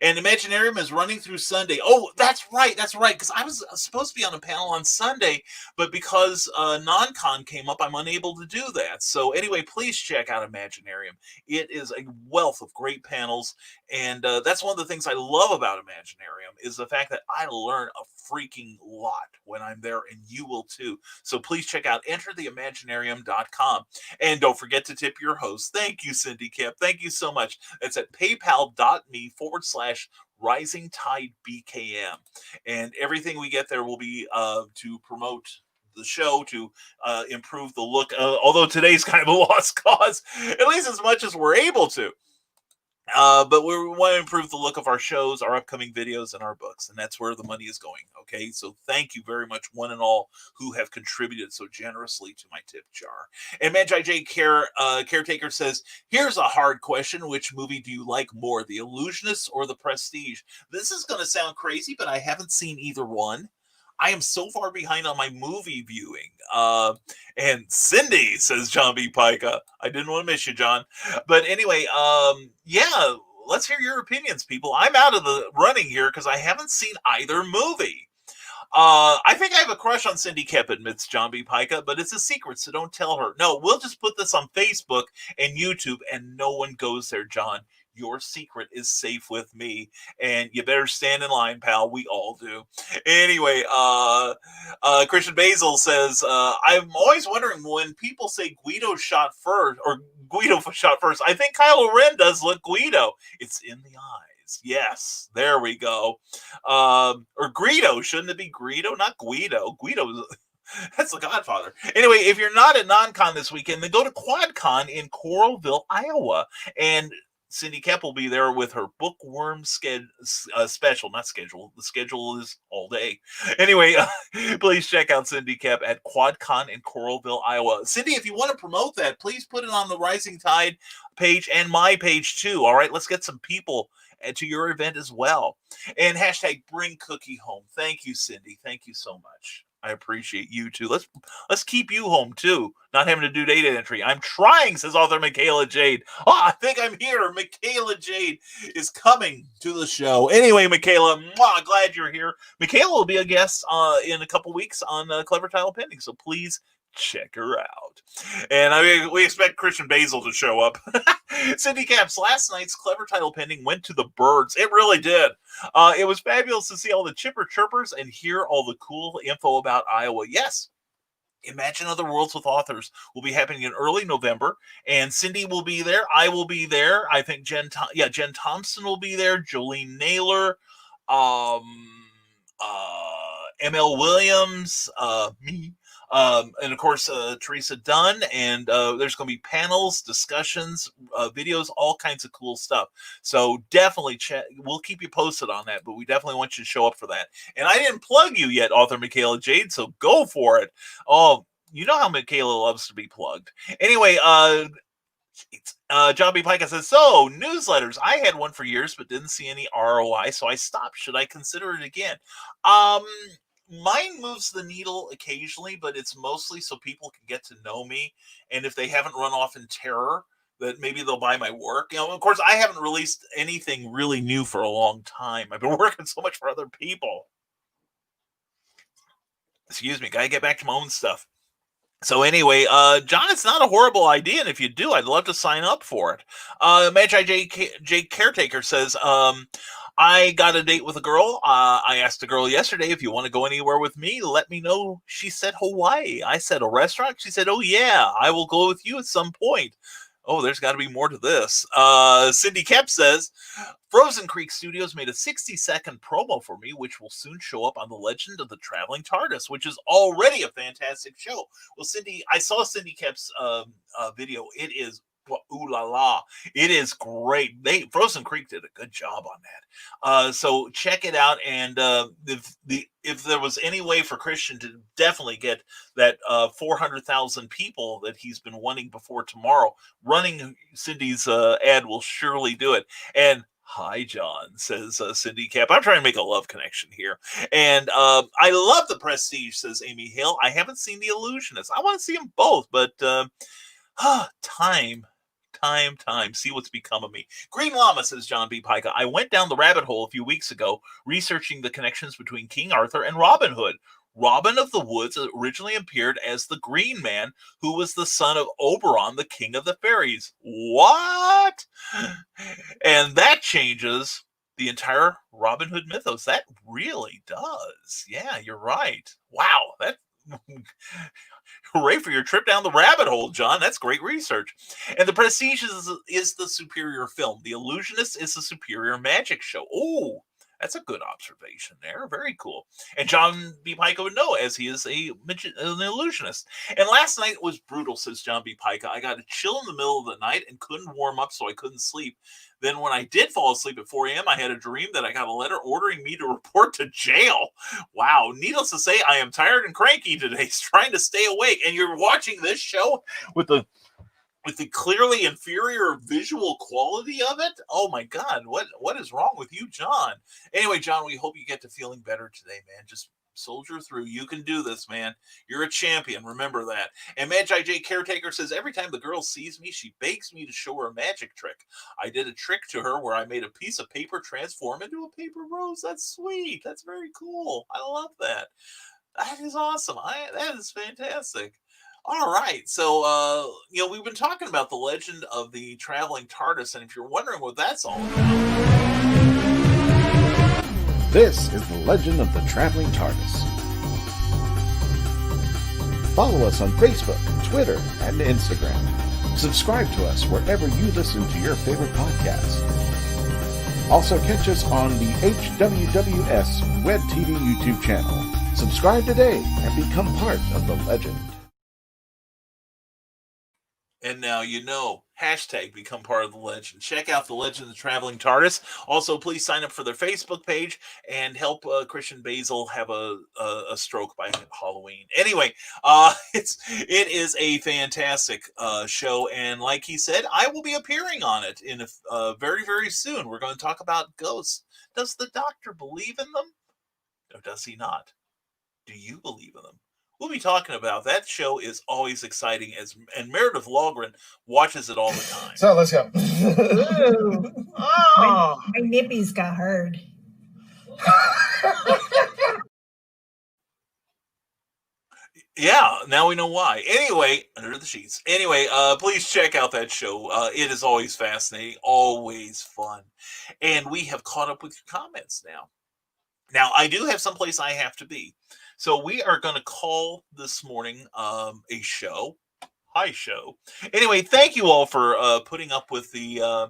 And Imaginarium is running through Sunday. Oh, that's right. Because I was supposed to be on a panel on Sunday, but because non-con came up, I'm unable to do that. So anyway, please check out Imaginarium. It is a wealth of great panels, and that's one of the things I love about Imaginarium is the fact that I learn a freaking lot when I'm there, and you will too. So please check out entertheimaginarium.com. And don't forget to tip your host. Thank you, Cindy Kemp. Thank you so much. That's at paypal.me/Rising Tide BKM. And everything we get there will be to promote the show, to improve the look. Although today's kind of a lost cause, at least as much as we're able to. But we want to improve the look of our shows, our upcoming videos, and our books. And that's where the money is going. Okay. So thank you very much, one and all, who have contributed so generously to my tip jar. And Magi J Caretaker says, here's a hard question. Which movie do you like more, The Illusionist or The Prestige? This is going to sound crazy, but I haven't seen either one. I am so far behind on my movie viewing. And Cindy, says John B. Pica. I didn't want to miss you, John. But anyway, yeah, let's hear your opinions, people. I'm out of the running here because I haven't seen either movie. I think I have a crush on Cindy Kemp, admits John B. Pica, but it's a secret, so don't tell her. No, we'll just put this on Facebook and YouTube, and no one goes there, John. Your secret is safe with me, and you better stand in line, pal. We all do. Anyway, Christian Basil says, I'm always wondering when people say Guido shot first, I think Kylo Ren does look Guido. It's in the eyes. Yes, there we go. Or Greedo. Shouldn't it be Greedo? Not Guido. Guido, that's the Godfather. Anyway, if you're not at non-con this weekend, then go to QuadCon in Coralville, Iowa. And Cindy Kemp will be there with her bookworm special, not schedule. The schedule is all day. Anyway, please check out Cindy Kemp at QuadCon in Coralville, Iowa. Cindy, if you want to promote that, please put it on the Rising Tide page and my page too. All right, let's get some people to your event as well. And hashtag bring cookie home. Thank you, Cindy. Thank you so much. I appreciate you too. Let's keep you home too, not having to do data entry. I'm trying, says author Michaela Jade. Oh, I think I'm here. Michaela Jade is coming to the show. Anyway, Michaela, glad you're here. Michaela will be a guest in a couple weeks on Clever Title Pending, so please check her out. And we expect Christian Basil to show up. Cindy Kemp's last night's Clever Title Pending went to the birds. It really did. It was fabulous to see all the chipper chirpers and hear all the cool info about Iowa. Yes, Imagine Other Worlds with Authors will be happening in early November, and Cindy will be there. I will be there. I think Jen Thompson will be there. Jolene Naylor, ML Williams, me. And of course, Teresa Dunn, and there's going to be panels, discussions, videos, all kinds of cool stuff. So definitely check. We'll keep you posted on that, but we definitely want you to show up for that. And I didn't plug you yet, author Michaela Jade, so go for it. Oh, you know how Michaela loves to be plugged. Anyway, John B. Pica says, so newsletters. I had one for years, but didn't see any ROI, so I stopped. Should I consider it again? Mine moves the needle occasionally, but it's mostly so people can get to know me. And if they haven't run off in terror, that maybe they'll buy my work. You know, of course, I haven't released anything really new for a long time. I've been working so much for other people. Excuse me, gotta get back to my own stuff. So anyway, John, it's not a horrible idea, and if you do, I'd love to sign up for it. Magi J Caretaker says, I got a date with a girl. I asked the girl yesterday, if you want to go anywhere with me, let me know. She said Hawaii. I said a restaurant. She said, oh yeah, I will go with you at some point. Oh, there's got to be more to this. Cindy Kemp says, Frozen Creek Studios made a 60-second promo for me, which will soon show up on The Legend of the Traveling TARDIS, which is already a fantastic show. Well, Cindy, I saw Cindy Kemp's video. It is ooh la la. It is great. Frozen Creek did a good job on that. So check it out. And if there was any way for Christian to definitely get that 400,000 people that he's been wanting before tomorrow, running Cindy's ad will surely do it. And hi, John, says Cindy Cap. I'm trying to make a love connection here. And I love The Prestige, says Amy Hill. I haven't seen The Illusionist. I want to see them both, but time Time. See what's become of me. Green Llama, says John B. Pica. I went down the rabbit hole a few weeks ago researching the connections between King Arthur and Robin Hood. Robin of the Woods originally appeared as the Green Man, who was the son of Oberon, the king of the fairies. What? And that changes the entire Robin Hood mythos. That really does. Yeah, you're right. Wow. That hooray for your trip down the rabbit hole, John. That's great research. And The Prestige is the superior film. The Illusionist is the superior magic show. Oh, that's a good observation there. Very cool. And John B. Pica would know, as he is an illusionist. And last night was brutal, says John B. Pica. I got a chill in the middle of the night and couldn't warm up, so I couldn't sleep. Then when I did fall asleep at 4 a.m., I had a dream that I got a letter ordering me to report to jail. Wow. Needless to say, I am tired and cranky today, trying to stay awake. And you're watching this show with the clearly inferior visual quality of it. Oh my God, what is wrong with you, John? Anyway, John, we hope you get to feeling better today, man. Just soldier through. You can do this, man. You're a champion. Remember that. And Magi J Caretaker says, every time the girl sees me, she begs me to show her a magic trick. I did a trick to her where I made a piece of paper transform into a paper rose. That's sweet. That's very cool. I love that. That is awesome. That is fantastic. All right. So, we've been talking about the legend of the traveling TARDIS. And if you're wondering what that's all about, this is the legend of the traveling TARDIS. Follow us on Facebook, Twitter, and Instagram. Subscribe to us wherever you listen to your favorite podcast. Also catch us on the HWWS Web TV YouTube channel. Subscribe today and become part of the legend. And now you know, hashtag become part of the legend. Check out the Legend of the Traveling TARDIS. Also, please sign up for their Facebook page and help Christian Basil have a stroke by Halloween. Anyway, it is a fantastic show, and like he said, I will be appearing on it in very, very soon. We're going to talk about ghosts. Does the Doctor believe in them, or does he not? Do you believe in them? We'll be talking about that. Show is always exciting, and Meredith Logren watches it all the time. So let's go. Ooh. Oh. My nippies got hurt. Yeah, now we know why. Anyway, Under the Sheets. Anyway, please check out that show. It is always fascinating, always fun. And we have caught up with your comments now. Now, I do have someplace I have to be. So we are going to call this morning a show. Hi, show. Anyway, thank you all for putting up with the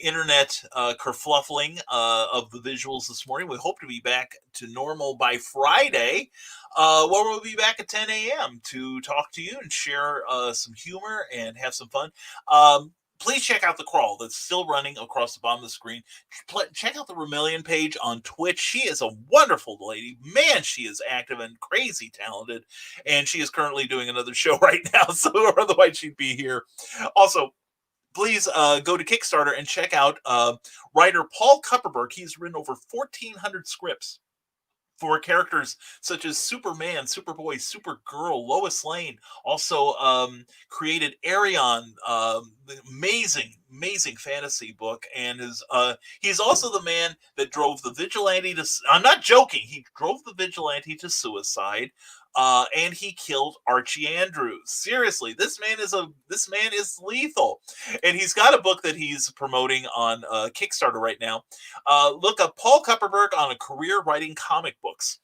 internet kerfluffling of the visuals this morning. We hope to be back to normal by Friday, where we'll be back at 10 a.m. to talk to you and share some humor and have some fun. Please check out the crawl that's still running across the bottom of the screen. Check out the Remillion page on Twitch. She is a wonderful lady. Man, she is active and crazy talented. And she is currently doing another show right now, so otherwise she'd be here. Also, please go to Kickstarter and check out writer Paul Kupperberg. He's written over 1,400 scripts for characters such as Superman, Superboy, Supergirl, Lois Lane. Also created Arion, the amazing fantasy book. And he's also the man that drove the vigilante to... I'm not joking. He drove the vigilante to suicide. And he killed Archie Andrews. Seriously, this man is lethal, and he's got a book that he's promoting on Kickstarter right now. Look up Paul Kupperberg on a career writing comic books.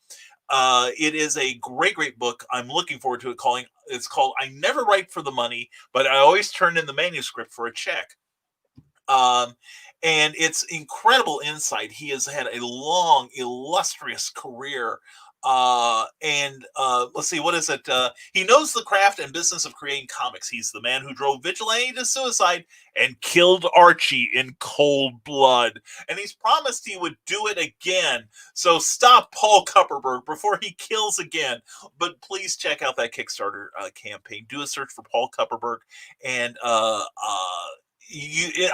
It is a great book. I'm looking forward to it. It's called I Never Write for the Money, but I always turn in the manuscript for a check. And it's incredible insight. He has had a long, illustrious career. Let's see, what is it? He knows the craft and business of creating comics. He's the man who drove Vigilante to suicide and killed Archie in cold blood. And he's promised he would do it again. So stop Paul Kupperberg before he kills again. But please check out that Kickstarter campaign. Do a search for Paul Kupperberg, and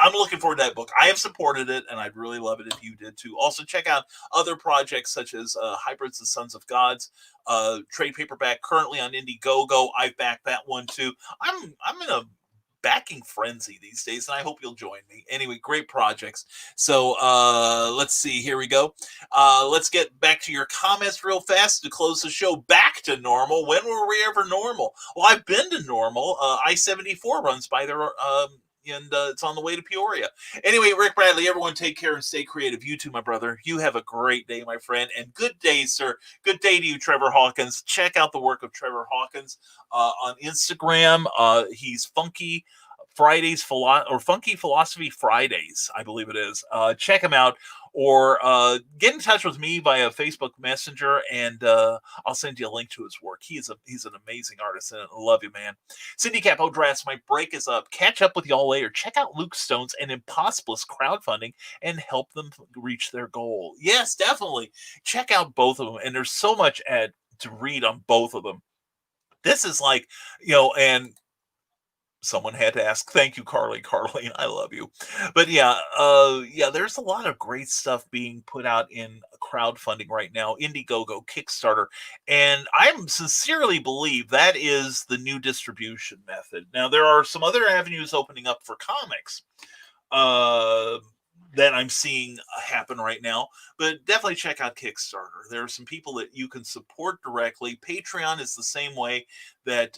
I'm looking forward to that book. I have supported it, and I'd really love it if you did too. Also, check out other projects such as Hybrids, the Sons of Gods, trade paperback currently on Indiegogo. I've backed that one too. I'm in a backing frenzy these days, and I hope you'll join me. Anyway, great projects. So let's see. Here we go. Let's get back to your comments real fast to close the show. Back to normal. When were we ever normal? Well, I've been to normal. I-74 runs by there, and it's on the way to Peoria. Anyway, Rick Bradley, everyone take care and stay creative. You too, my brother. You have a great day, my friend, and good day, sir. Good day to you, Trevor Hawkins. Check out the work of Trevor Hawkins on Instagram. He's Funky Fridays or Funky Philosophy Fridays, I believe it is. Check him out, or get in touch with me via Facebook Messenger, and I'll send you a link to his work. He's an amazing artist, and I love you, man. Cindy Capo Drafts, my break is up. Catch up with y'all later. Check out Luke Stone's and Impossibilist crowdfunding and help them reach their goal. Yes, definitely. Check out both of them, and there's so much to read on both of them. This is like, and someone had to ask. Thank you, Carly. Carly, I love you. But yeah, there's a lot of great stuff being put out in crowdfunding right now. Indiegogo, Kickstarter, and I sincerely believe that is the new distribution method. Now, there are some other avenues opening up for comics that I'm seeing happen right now, but definitely check out Kickstarter. There are some people that you can support directly. Patreon is the same way, that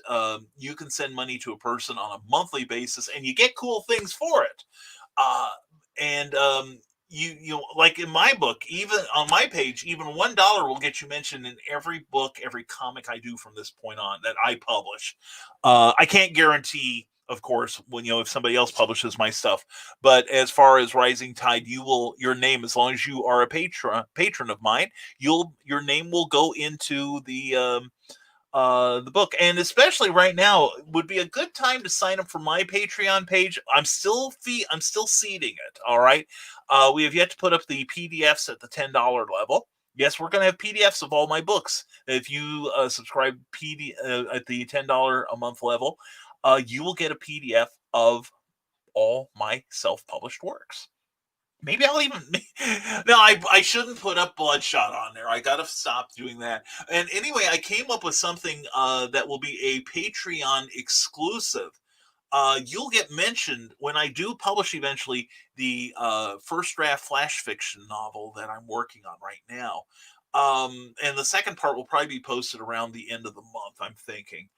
you can send money to a person on a monthly basis, and you get cool things for it. You like in my book, even on my page, even $1 will get you mentioned in every book, every comic I do from this point on that I publish. I can't guarantee, of course, when if somebody else publishes my stuff, but as far as Rising Tide, your name, as long as you are a patron of mine, your name will go into the book. And especially right now would be a good time to sign up for my Patreon page. I'm still seeding it. All right. We have yet to put up the PDFs at the $10 level. Yes, we're going to have PDFs of all my books. If you subscribe at the $10 a month level, you will get a PDF of all my self-published works. Maybe I'll even... No, I shouldn't put up Bloodshot on there. I got to stop doing that. And anyway, I came up with something that will be a Patreon exclusive. You'll get mentioned when I do publish eventually the first draft flash fiction novel that I'm working on right now. And the second part will probably be posted around the end of the month, I'm thinking.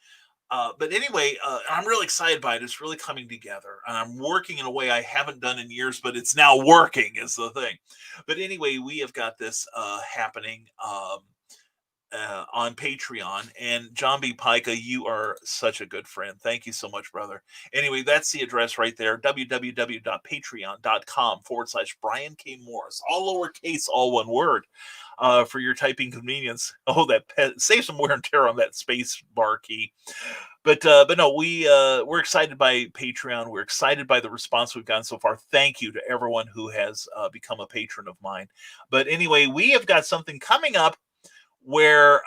But anyway, I'm really excited by it. It's really coming together, and I'm working in a way I haven't done in years, but it's now working is the thing. But anyway, we have got this happening on Patreon, and John B. Pica, you are such a good friend. Thank you so much, brother. Anyway, that's the address right there, www.patreon.com/Brian K. Morris, all lowercase, all one word. For your typing convenience. Oh, save some wear and tear on that space bar key. But no, we're excited by Patreon. We're excited by the response we've gotten so far. Thank you to everyone who has become a patron of mine. But anyway, we have got something coming up where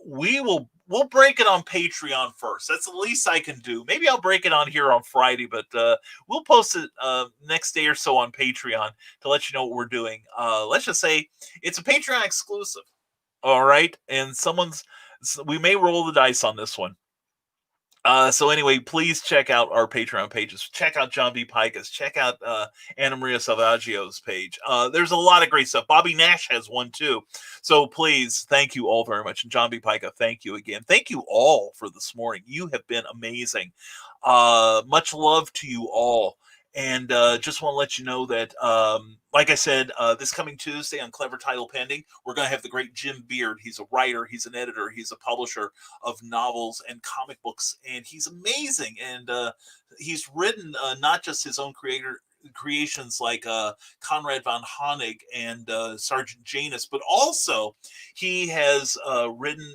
we'll break it on Patreon first. That's the least I can do. Maybe I'll break it on here on Friday, but we'll post it next day or so on Patreon to let you know what we're doing. Let's just say it's a Patreon exclusive. All right. And we may roll the dice on this one. So anyway, please check out our Patreon pages. Check out John B. Pica's. Check out Anna Maria Salvaggio's page. There's a lot of great stuff. Bobby Nash has one too. So please, thank you all very much. And John B. Pica, thank you again. Thank you all for this morning. You have been amazing. Much love to you all. And just want to let you know that, like I said, this coming Tuesday on Clever Title Pending, we're going to have the great Jim Beard. He's a writer, he's an editor, he's a publisher of novels and comic books, and he's amazing. And he's written not just his own creations like Conrad von Honig and Sergeant Janus, but also he has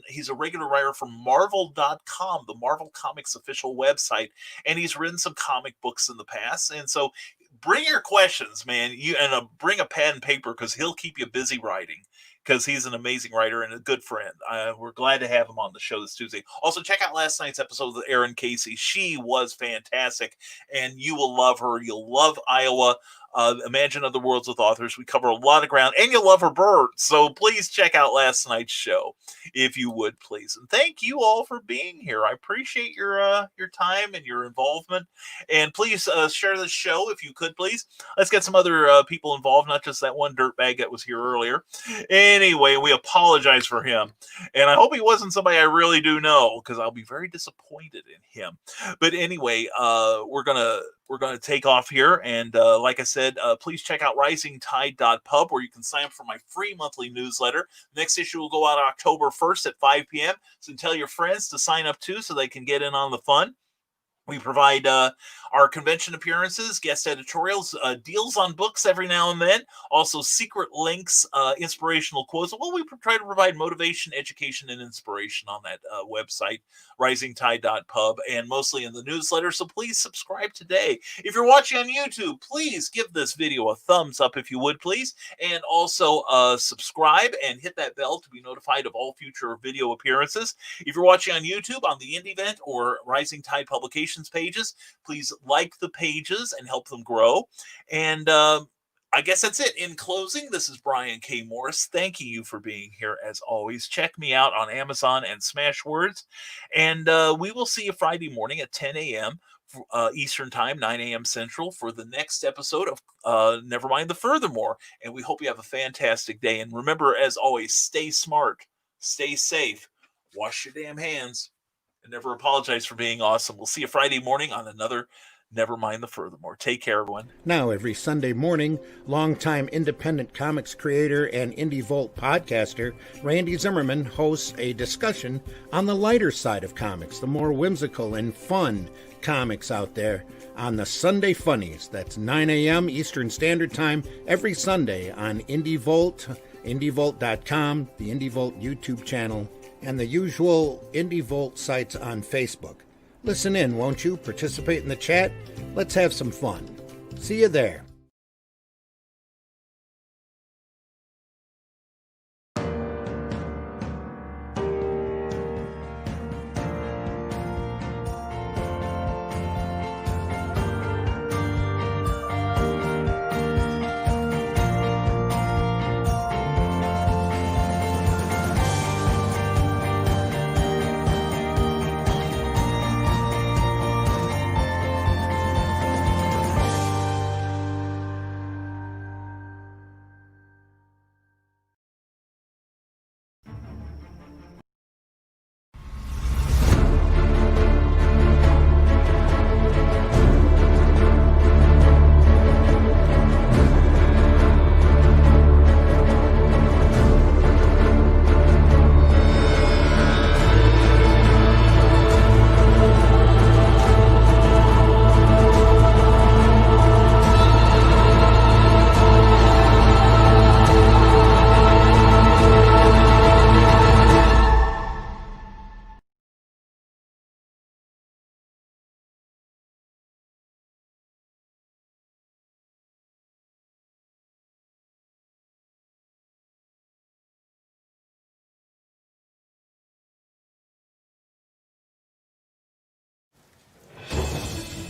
he's a regular writer for Marvel.com, the Marvel Comics official website, and he's written some comic books in the past. And so bring your questions, man, bring a pen and paper, because he'll keep you busy writing, because he's an amazing writer and a good friend. We're glad to have him on the show this Tuesday. Also, check out last night's episode with Erin Casey. She was fantastic, and you will love her. You'll love Iowa. Imagine Other Worlds with Authors. We cover a lot of ground, and you'll love her birds. So please check out last night's show, if you would, please. And thank you all for being here. I appreciate your time and your involvement. And please share this show if you could, please. Let's get some other people involved, not just that one dirtbag that was here earlier. Anyway, we apologize for him. And I hope he wasn't somebody I really do know, because I'll be very disappointed in him. But anyway, we're gonna take off here. And like I said, please check out risingtide.pub, where you can sign up for my free monthly newsletter. Next issue will go out October 1st at 5 p.m. So tell your friends to sign up too, so they can get in on the fun. We provide our convention appearances, guest editorials, deals on books every now and then, also secret links, inspirational quotes. Well, we try to provide motivation, education, and inspiration on that website, risingtide.pub, and mostly in the newsletter. So please subscribe today. If you're watching on YouTube, please give this video a thumbs up if you would, please. And also subscribe and hit that bell to be notified of all future video appearances. If you're watching on YouTube, on the Indie Event or Rising Tide Publications pages, please like the pages and help them grow. And I guess that's it. In closing, this is Brian K. Morris thanking you for being here as always. Check me out on Amazon and Smashwords, and we will see you Friday morning at 10 a.m. Eastern Time, 9 a.m. Central, for the next episode of Nevermind the Furthermore. And we hope you have a fantastic day. And remember, as always, stay smart, stay safe, wash your damn hands, and never apologize for being awesome. We'll see you Friday morning on another Nevermind the Furthermore. Take care, everyone. Now, every Sunday morning, longtime independent comics creator and Indie Volt podcaster Randy Zimmerman hosts a discussion on the lighter side of comics, the more whimsical and fun comics out there, on the Sunday Funnies. That's 9 a.m. Eastern Standard Time every Sunday on Indie Volt, indievolt.com, the Indie Volt YouTube channel, and the usual Indie Volt sites on Facebook. Listen in, won't you? Participate in the chat. Let's have some fun. See you there.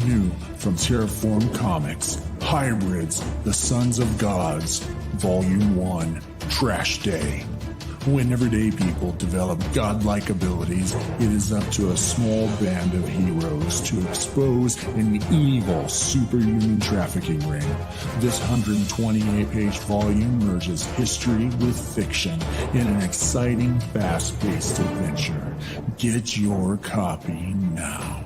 New from Terraform Comics, Hybrids, the Sons of Gods, Volume 1, Trash Day. When everyday people develop godlike abilities, it is up to a small band of heroes to expose an evil superhuman trafficking ring. This 128-page volume merges history with fiction in an exciting, fast-paced adventure. Get your copy now.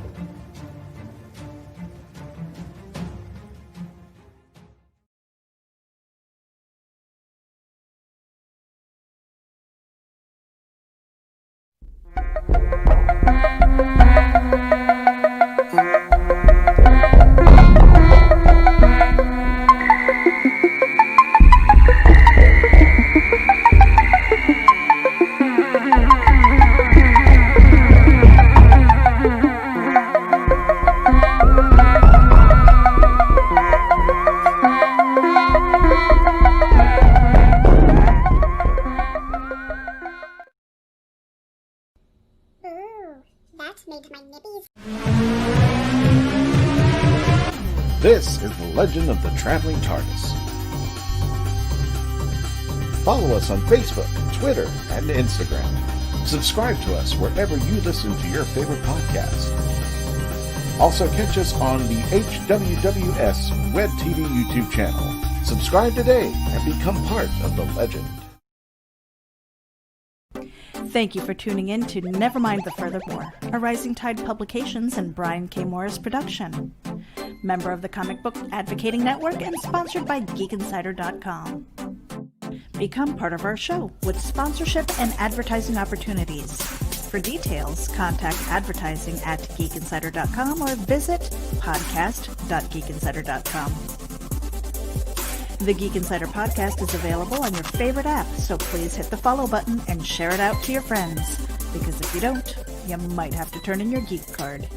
This is the Legend of the Traveling TARDIS. Follow us on Facebook, Twitter, and Instagram. Subscribe to us wherever you listen to your favorite podcast. Also catch us on the HWWS Web TV YouTube channel. Subscribe today and become part of the legend. Thank you for tuning in to Nevermind the Furthermore, a Rising Tide Publications and Brian K. Morris production. Member of the Comic Book Advocating Network and sponsored by GeekInsider.com. Become part of our show with sponsorship and advertising opportunities. For details, contact advertising at geekinsider.com or visit podcast.geekinsider.com. The Geek Insider podcast is available on your favorite app, so please hit the follow button and share it out to your friends. Because if you don't, you might have to turn in your geek card.